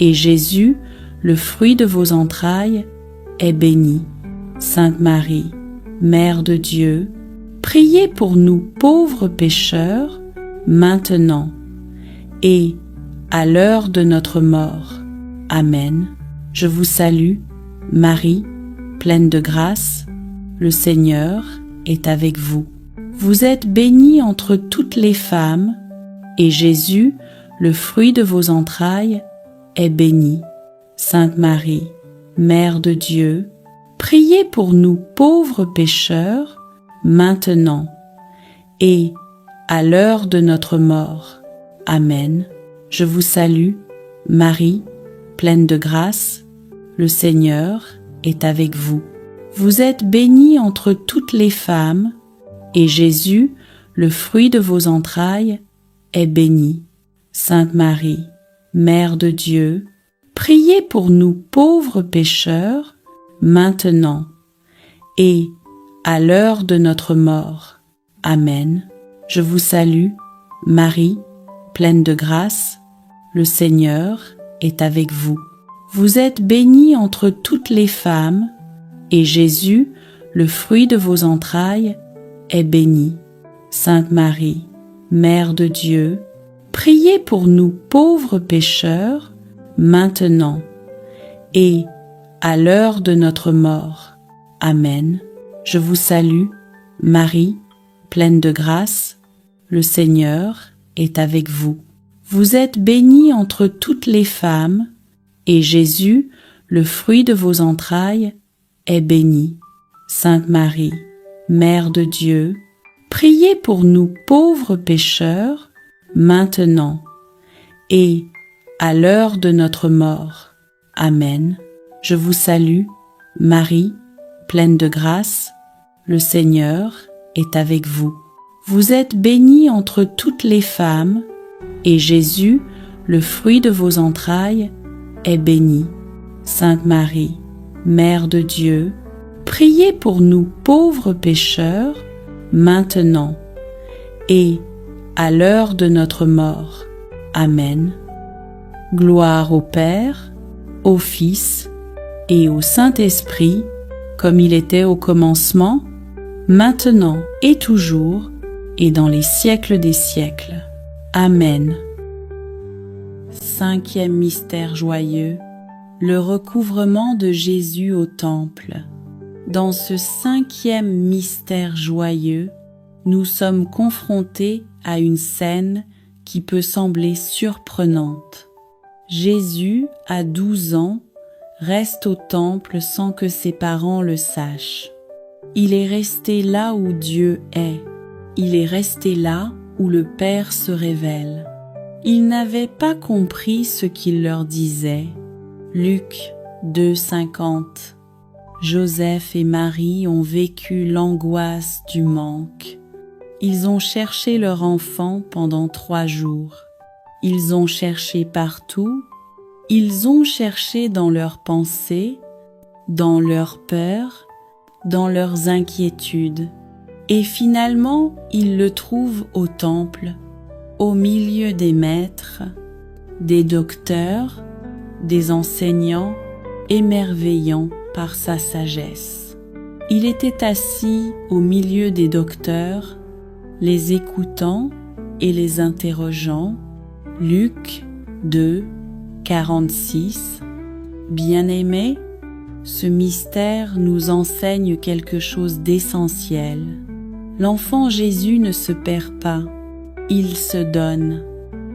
et Jésus, le fruit de vos entrailles, est béni. Sainte Marie, Mère de Dieu, priez pour nous pauvres pécheurs, maintenant et à l'heure de notre mort. Amen. Je vous salue, Marie, pleine de grâce, le Seigneur est avec vous. Vous êtes bénie entre toutes les femmes, et Jésus, le fruit de vos entrailles, est béni. Sainte Marie, Mère de Dieu, priez pour nous pauvres pécheurs, maintenant et à l'heure de notre mort. Amen. Je vous salue, Marie, pleine de grâce, le Seigneur est avec vous. Vous êtes bénie entre toutes les femmes, et Jésus, le fruit de vos entrailles, est béni. Sainte Marie, Mère de Dieu, priez pour nous pauvres pécheurs, maintenant et à l'heure de notre mort. Amen. Je vous salue, Marie, pleine de grâce, le Seigneur est avec vous. Vous êtes bénie entre toutes les femmes, et Jésus, le fruit de vos entrailles, est béni. Sainte Marie, Mère de Dieu, priez pour nous pauvres pécheurs, maintenant et à l'heure de notre mort. Amen. Je vous salue, Marie, pleine de grâce, le Seigneur est avec vous. Vous êtes bénie entre toutes les femmes, et Jésus, le fruit de vos entrailles, est béni. Sainte Marie, Mère de Dieu, priez pour nous pauvres pécheurs, maintenant et à l'heure de notre mort. Amen. Je vous salue, Marie, pleine de grâce, le Seigneur est avec vous. Vous êtes bénie entre toutes les femmes, et Jésus, le fruit de vos entrailles, est béni. Sainte Marie, Mère de Dieu, priez pour nous pauvres pécheurs, maintenant et à l'heure de notre mort. Amen. Gloire au Père, au Fils et au Saint-Esprit, comme il était au commencement, maintenant et toujours, et dans les siècles des siècles. Amen. Cinquième mystère joyeux, le recouvrement de Jésus au temple. Dans ce cinquième mystère joyeux, nous sommes confrontés à une scène qui peut sembler surprenante. Jésus, à 12 ans, reste au temple sans que ses parents le sachent. Il est resté là où Dieu est. Il est resté là où le Père se révèle. Ils n'avaient pas compris ce qu'il leur disait. Luc 2,50. Joseph et Marie ont vécu l'angoisse du manque. Ils ont cherché leur enfant pendant 3 jours. Ils ont cherché partout. Ils ont cherché dans leurs pensées, dans leurs peurs, dans leurs inquiétudes, et finalement ils le trouvent au temple, au milieu des maîtres, des docteurs, des enseignants, émerveillant par sa sagesse. Il était assis au milieu des docteurs, les écoutant et les interrogeant. Luc 2, 46. Bien-aimés, ce mystère nous enseigne quelque chose d'essentiel. L'enfant Jésus ne se perd pas, il se donne,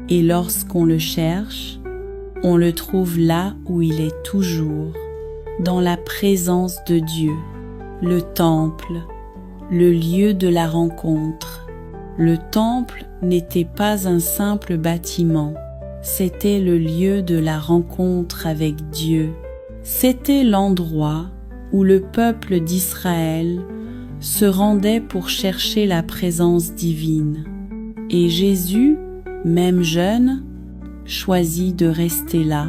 et lorsqu'on le cherche, on le trouve là où il est toujours, dans la présence de Dieu, le temple, le lieu de la rencontre. Le temple n'était pas un simple bâtiment, c'était le lieu de la rencontre avec Dieu. C'était l'endroit où le peuple d'Israël se rendait pour chercher la présence divine. Et Jésus, même jeune, choisit de rester là.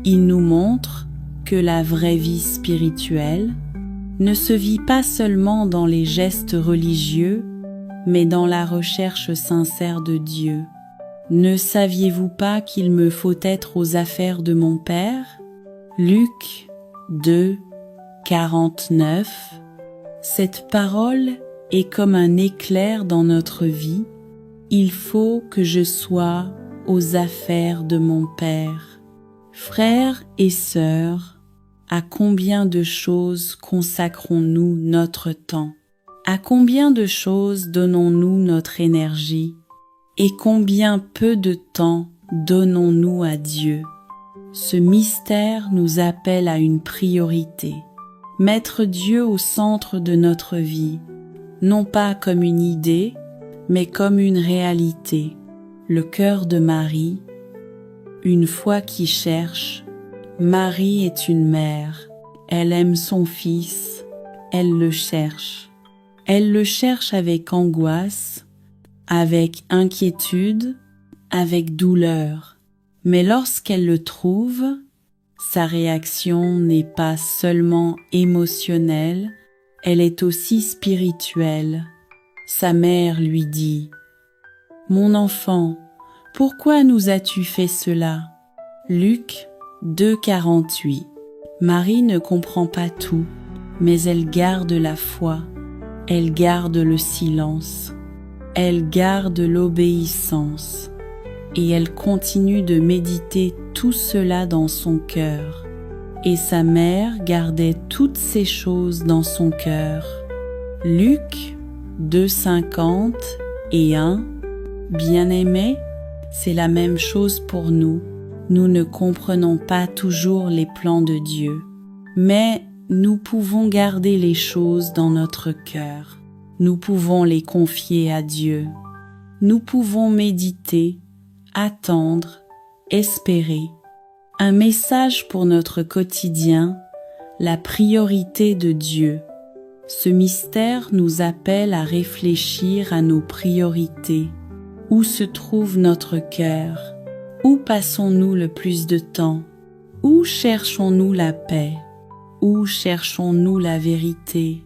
Il nous montre que la vraie vie spirituelle ne se vit pas seulement dans les gestes religieux, mais dans la recherche sincère de Dieu. Ne saviez-vous pas qu'il me faut être aux affaires de mon Père? Luc 2, 49. Cette parole est comme un éclair dans notre vie. Il faut que je sois aux affaires de mon Père. Frères et sœurs, à combien de choses consacrons-nous notre temps? À combien de choses donnons-nous notre énergie? Et combien peu de temps donnons-nous à Dieu? Ce mystère nous appelle à une priorité. Mettre Dieu au centre de notre vie, non pas comme une idée, mais comme une réalité. Le cœur de Marie, une foi qui cherche. Marie est une mère, elle aime son fils, elle le cherche. Elle le cherche avec angoisse, avec inquiétude, avec douleur. Mais lorsqu'elle le trouve, sa réaction n'est pas seulement émotionnelle, elle est aussi spirituelle. Sa mère lui dit: « Mon enfant, pourquoi nous as-tu fait cela ?» Luc 2, 48. Marie ne comprend pas tout, mais elle garde la foi, elle garde le silence, elle garde l'obéissance, et elle continue de méditer tout cela dans son cœur. Et sa mère gardait toutes ces choses dans son cœur. Luc 2, 50 et 1. Bien-aimés, c'est la même chose pour nous. Nous ne comprenons pas toujours les plans de Dieu, mais nous pouvons garder les choses dans notre cœur. Nous pouvons les confier à Dieu. Nous pouvons méditer, attendre, espérer. Un message pour notre quotidien, la priorité de Dieu. Ce mystère nous appelle à réfléchir à nos priorités. Où se trouve notre cœur? Où passons-nous le plus de temps? Où cherchons-nous la paix? Où cherchons-nous la vérité?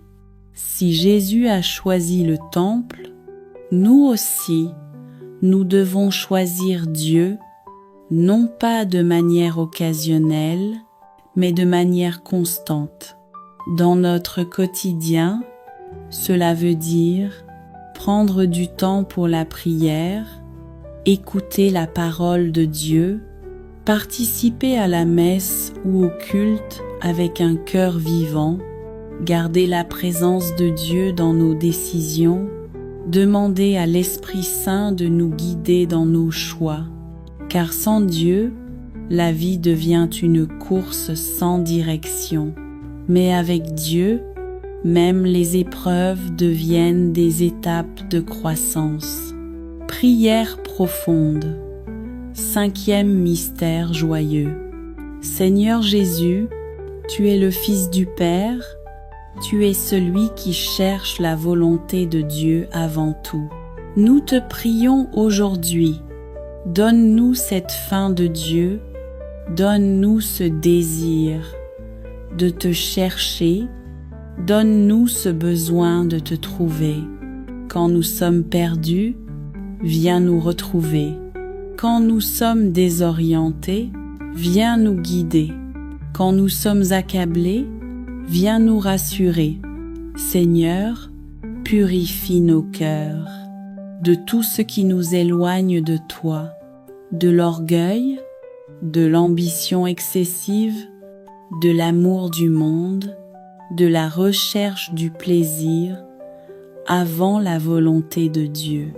Si Jésus a choisi le temple, nous aussi, nous devons choisir Dieu, non pas de manière occasionnelle, mais de manière constante. Dans notre quotidien, cela veut dire prendre du temps pour la prière, écouter la parole de Dieu, participer à la messe ou au culte avec un cœur vivant, garder la présence de Dieu dans nos décisions, demander à l'Esprit Saint de nous guider dans nos choix, car sans Dieu, la vie devient une course sans direction. Mais avec Dieu, même les épreuves deviennent des étapes de croissance. Prière profonde. 5e mystère joyeux. Seigneur Jésus, tu es le Fils du Père, tu es celui qui cherche la volonté de Dieu avant tout. Nous te prions aujourd'hui, donne-nous cette faim de Dieu, donne-nous ce désir de te chercher, donne-nous ce besoin de te trouver. Quand nous sommes perdus, viens nous retrouver. Quand nous sommes désorientés, viens nous guider. Quand nous sommes accablés, viens nous rassurer. Seigneur, purifie nos cœurs de tout ce qui nous éloigne de toi, de l'orgueil, de l'ambition excessive, de l'amour du monde, de la recherche du plaisir, avant la volonté de Dieu.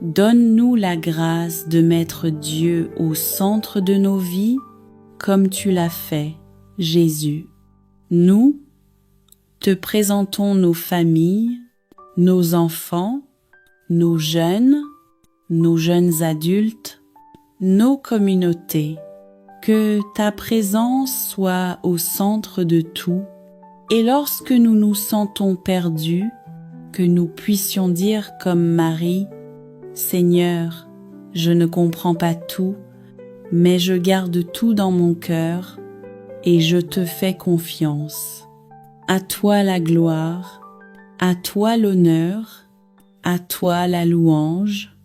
Donne-nous la grâce de mettre Dieu au centre de nos vies, comme tu l'as fait, Jésus. Nous te présentons nos familles, nos enfants, nos jeunes adultes, nos communautés. Que ta présence soit au centre de tout, et lorsque nous nous sentons perdus, que nous puissions dire comme Marie, « Seigneur, je ne comprends pas tout, mais je garde tout dans mon cœur et je te fais confiance. À toi la gloire, à toi l'honneur, à toi la louange,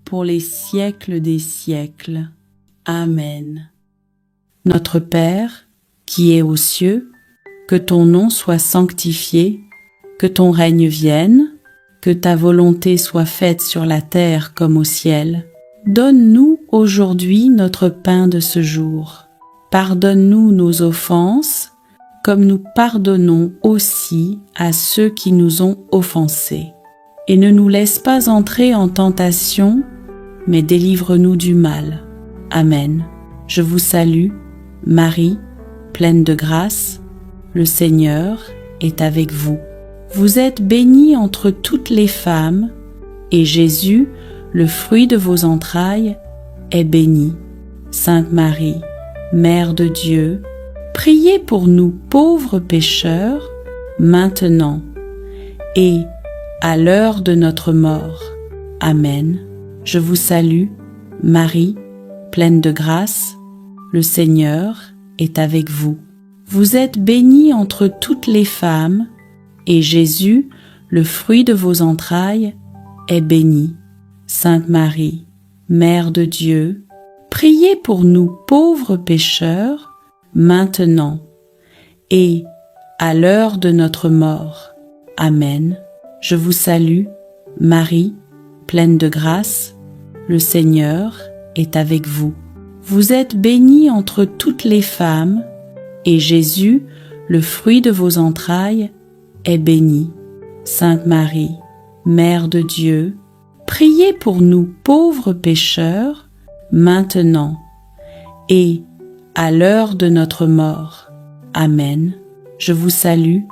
pour les siècles des siècles. Amen. Notre Père, qui es aux cieux, que ton nom soit sanctifié, que ton règne vienne, que ta volonté soit faite sur la terre comme au ciel. Donne-nous aujourd'hui notre pain de ce jour. Pardonne-nous nos offenses, comme nous pardonnons aussi à ceux qui nous ont offensés. Et ne nous laisse pas entrer en tentation, mais délivre-nous du mal. Amen. Je vous salue, Marie, pleine de grâce, le Seigneur est avec vous. Vous êtes bénie entre toutes les femmes, et Jésus, le fruit de vos entrailles, est béni. Sainte Marie, Mère de Dieu, priez pour nous pauvres pécheurs, maintenant et à l'heure de notre mort. Amen. Je vous salue, Marie, pleine de grâce, le Seigneur est avec vous. Vous êtes bénie entre toutes les femmes, et Jésus, le fruit de vos entrailles, est béni. Sainte Marie, Mère de Dieu, priez pour nous pauvres pécheurs, maintenant et à l'heure de notre mort. Amen. Je vous salue, Marie, pleine de grâce, le Seigneur est avec vous. Vous êtes bénie entre toutes les femmes, et Jésus, le fruit de vos entrailles, est béni. Sainte Marie, Mère de Dieu, priez pour nous pauvres pécheurs, maintenant et à l'heure de notre mort. Amen. Je vous salue,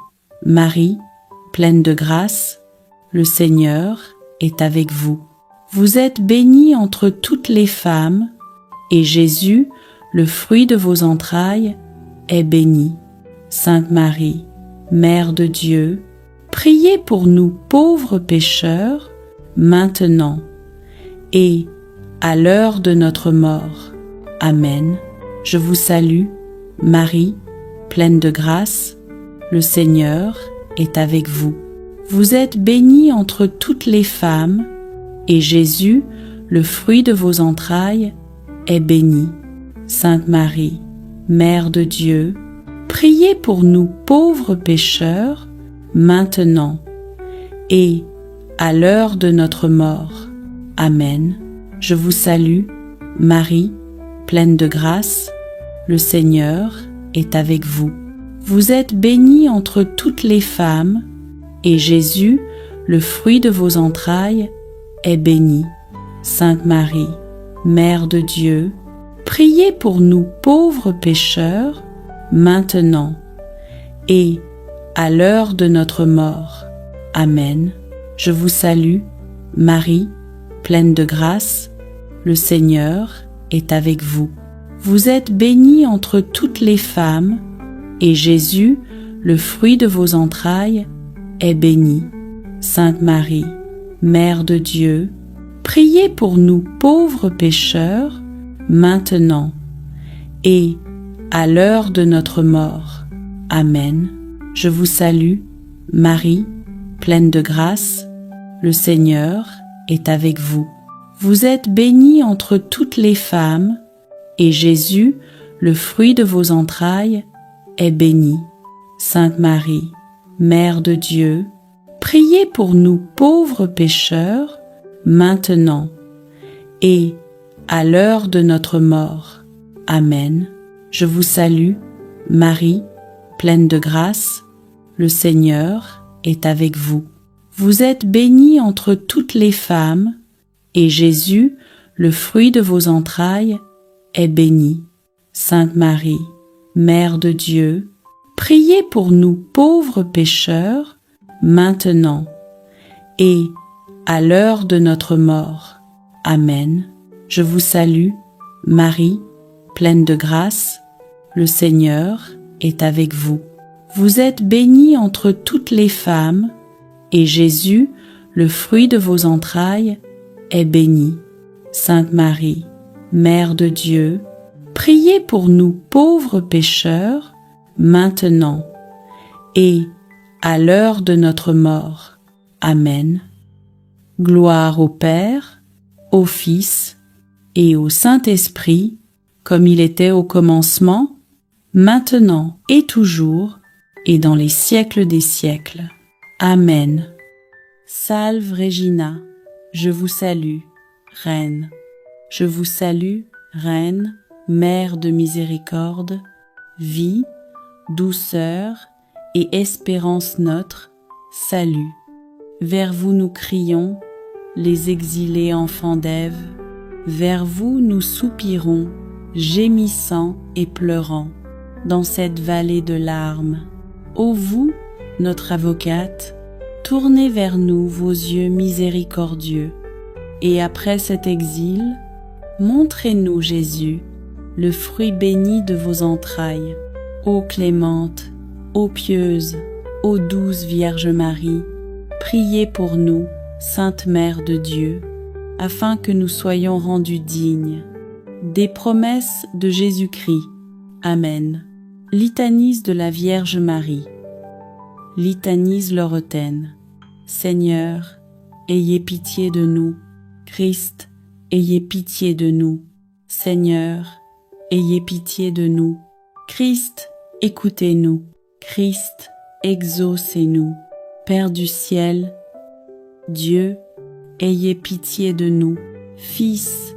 Marie, pleine de grâce, le Seigneur est avec vous. Vous êtes bénie entre toutes les femmes, et Jésus, le fruit de vos entrailles, est béni. Sainte Marie, Mère de Dieu, priez pour nous pauvres pécheurs, maintenant et à l'heure de notre mort. Amen. Je vous salue, Marie, pleine de grâce, le Seigneur est avec vous. Vous êtes bénie entre toutes les femmes, et Jésus, le fruit de vos entrailles, est béni. Sainte Marie, Mère de Dieu, priez pour nous pauvres pécheurs, maintenant et à l'heure de notre mort. Amen. Je vous salue, Marie, pleine de grâce, le Seigneur est avec vous. Vous êtes bénie entre toutes les femmes, et Jésus, le fruit de vos entrailles, est béni. Sainte Marie, Mère de Dieu, priez pour nous pauvres pécheurs, maintenant et à l'heure de notre mort. Amen. Je vous salue, Marie, pleine de grâce, le Seigneur est avec vous. Vous êtes bénie entre toutes les femmes, et Jésus, le fruit de vos entrailles, est béni. Sainte Marie, Mère de Dieu, priez pour nous pauvres pécheurs, maintenant et à l'heure de notre mort. Amen. Je vous salue, Marie, pleine de grâce, le Seigneur est avec vous. Vous êtes bénie entre toutes les femmes, et Jésus, le fruit de vos entrailles, est béni. Sainte Marie, Mère de Dieu, priez pour nous pauvres pécheurs, maintenant et à l'heure de notre mort. Amen. Je vous salue, Marie, pleine de grâce, le Seigneur est avec vous. Vous êtes bénie entre toutes les femmes, et Jésus, le fruit de vos entrailles, est béni. Sainte Marie, Mère de Dieu, priez pour nous pauvres pécheurs, maintenant et à l'heure de notre mort. Amen. Je vous salue, Marie, pleine de grâce, le Seigneur est avec vous. Vous êtes bénie entre toutes les femmes, et Jésus, le fruit de vos entrailles, est béni. Sainte Marie, Mère de Dieu, priez pour nous pauvres pécheurs, maintenant et à l'heure de notre mort. Amen. Gloire au Père, au Fils et au Saint-Esprit, comme il était au commencement, maintenant et toujours, et dans les siècles des siècles. Amen. Salve Regina, je vous salue, Reine. Je vous salue, Reine, Mère de miséricorde, vie, douceur et espérance notre, salut. Vers vous nous crions, les exilés enfants d'Ève, vers vous nous soupirons, gémissant et pleurant, dans cette vallée de larmes. Ô vous, notre avocate, tournez vers nous vos yeux miséricordieux, et après cet exil, montrez-nous Jésus, le fruit béni de vos entrailles. Ô clémente, ô pieuse, ô douce Vierge Marie, priez pour nous, Sainte Mère de Dieu, afin que nous soyons rendus dignes des promesses de Jésus-Christ. Amen. Litanise de la Vierge Marie. Litanise Loretaine. Seigneur, ayez pitié de nous. Christ, ayez pitié de nous. Seigneur, ayez pitié de nous. Christ, écoutez-nous. Christ, exaucez-nous. Père du ciel, Dieu, ayez pitié de nous. Fils,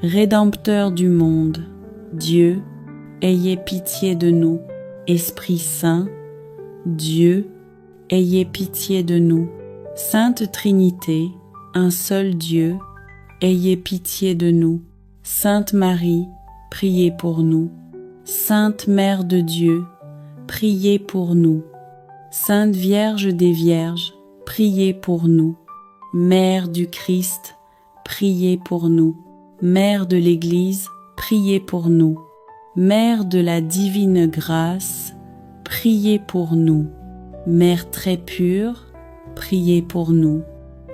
Rédempteur du monde, Dieu, ayez pitié de nous. Esprit Saint, Dieu, ayez pitié de nous. Sainte Trinité, un seul Dieu, ayez pitié de nous. Sainte Marie, priez pour nous. Sainte Mère de Dieu, priez pour nous. Sainte Vierge des Vierges, priez pour nous. Mère du Christ, priez pour nous. Mère de l'Église, priez pour nous. Mère de la divine grâce, priez pour nous. Mère très pure, priez pour nous.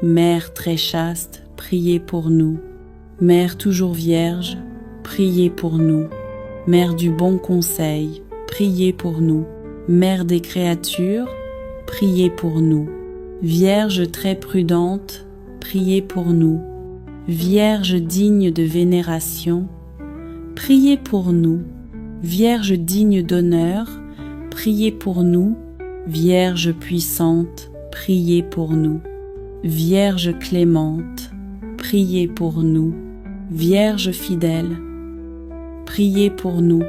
Mère très chaste, priez pour nous. Mère toujours vierge, priez pour nous. Mère du bon conseil, priez pour nous. Mère des créatures, priez pour nous. Vierge très prudente, priez pour nous. Vierge digne de vénération, priez pour nous. Vierge digne d'honneur, priez pour nous. Vierge puissante, priez pour nous. Vierge clémente, priez pour nous. Vierge fidèle, priez pour nous.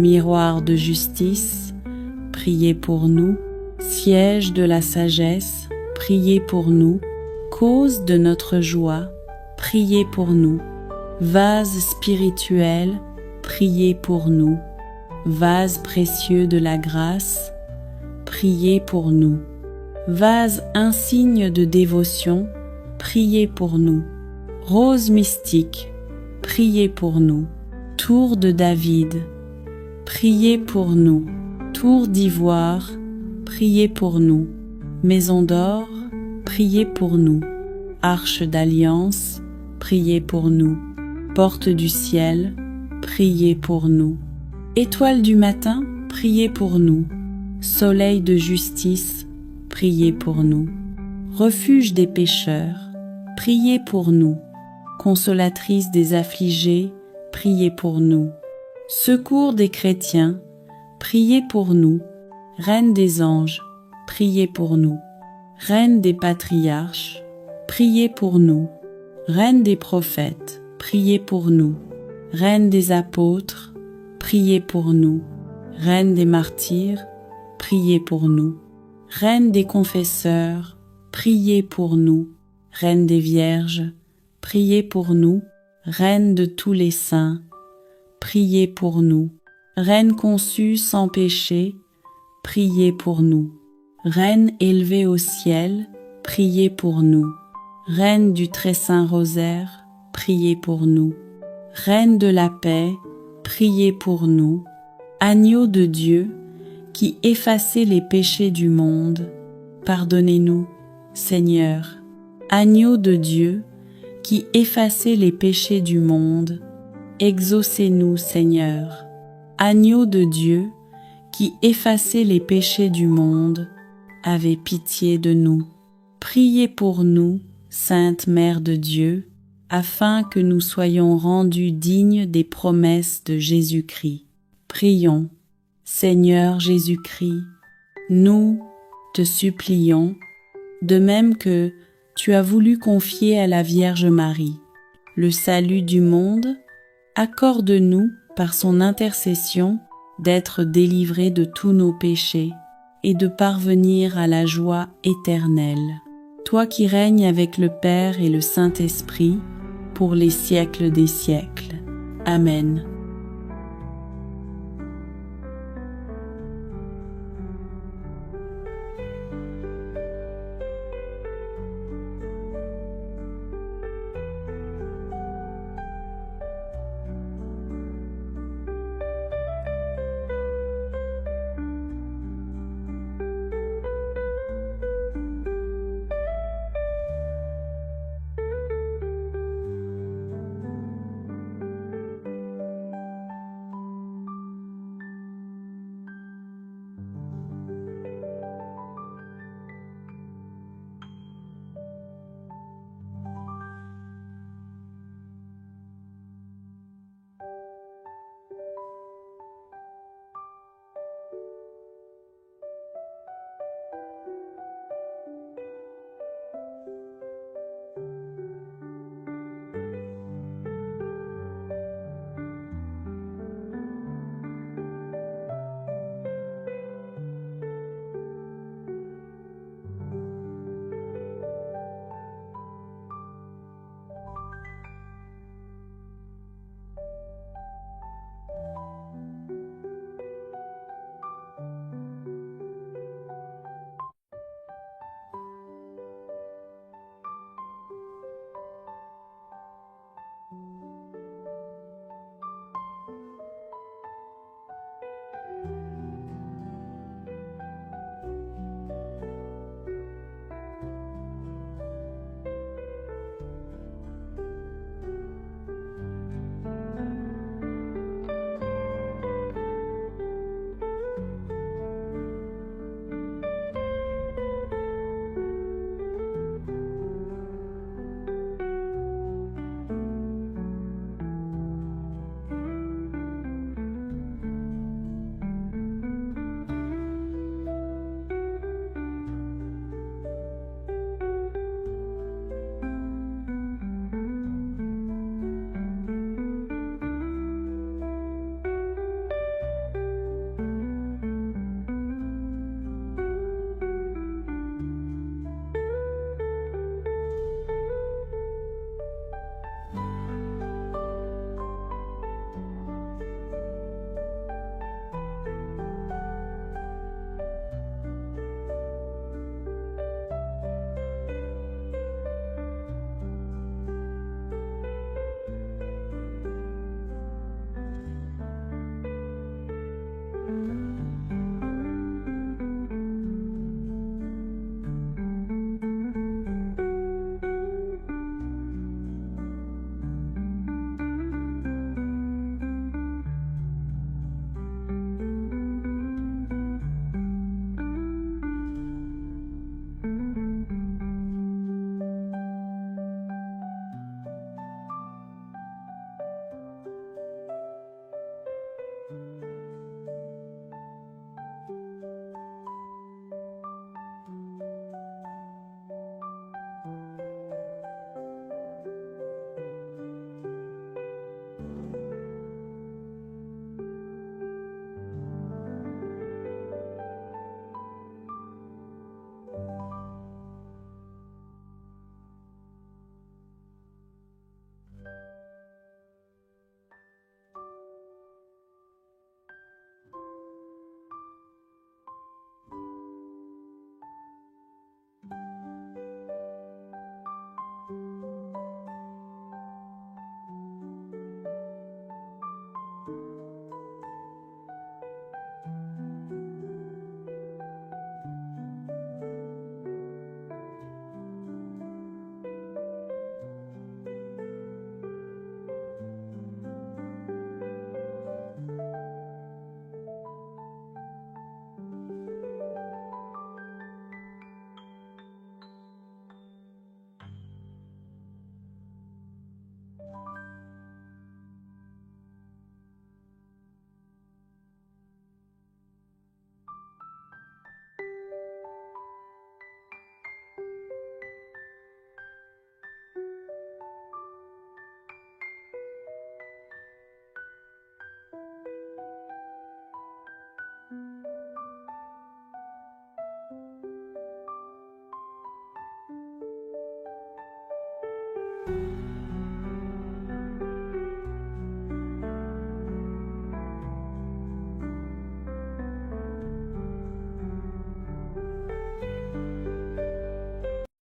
Miroir de justice, priez pour nous. Siège de la sagesse, priez pour nous. Cause de notre joie, priez pour nous. Vase spirituel, priez pour nous. Vase précieux de la grâce, priez pour nous. Vase insigne de dévotion, priez pour nous. Rose mystique, priez pour nous. Tour de David, priez pour nous. Tour d'ivoire, priez pour nous. Maison d'or, priez pour nous. Arche d'alliance, priez pour nous. Porte du ciel, priez pour nous. Étoile du matin, priez pour nous. Soleil de justice, priez pour nous. Refuge des pécheurs, priez pour nous. Consolatrice des affligés, priez pour nous. Secours des chrétiens, priez pour nous. Reine des anges, priez pour nous. Reine des patriarches, priez pour nous. Reine des prophètes, priez pour nous. Reine des apôtres, priez pour nous. Reine des martyrs, priez pour nous. Reine des confesseurs, priez pour nous. Reine des vierges, priez pour nous. Reine de tous les saints, priez pour nous. Reine conçue sans péché, priez pour nous. Reine élevée au ciel, priez pour nous. Reine du très saint rosaire, priez pour nous. Reine de la paix, priez pour nous. Agneau de Dieu, qui effacez les péchés du monde, pardonnez-nous, Seigneur. Agneau de Dieu, qui effacez les péchés du monde, exaucez-nous, Seigneur. Agneau de Dieu, qui effacez les péchés du monde, avez pitié de nous. Priez pour nous, Sainte Mère de Dieu, afin que nous soyons rendus dignes des promesses de Jésus-Christ. Prions. Seigneur Jésus-Christ, nous te supplions, de même que tu as voulu confier à la Vierge Marie le salut du monde, accorde-nous par son intercession d'être délivrés de tous nos péchés et de parvenir à la joie éternelle. Toi qui règnes avec le Père et le Saint-Esprit, pour les siècles des siècles. Amen.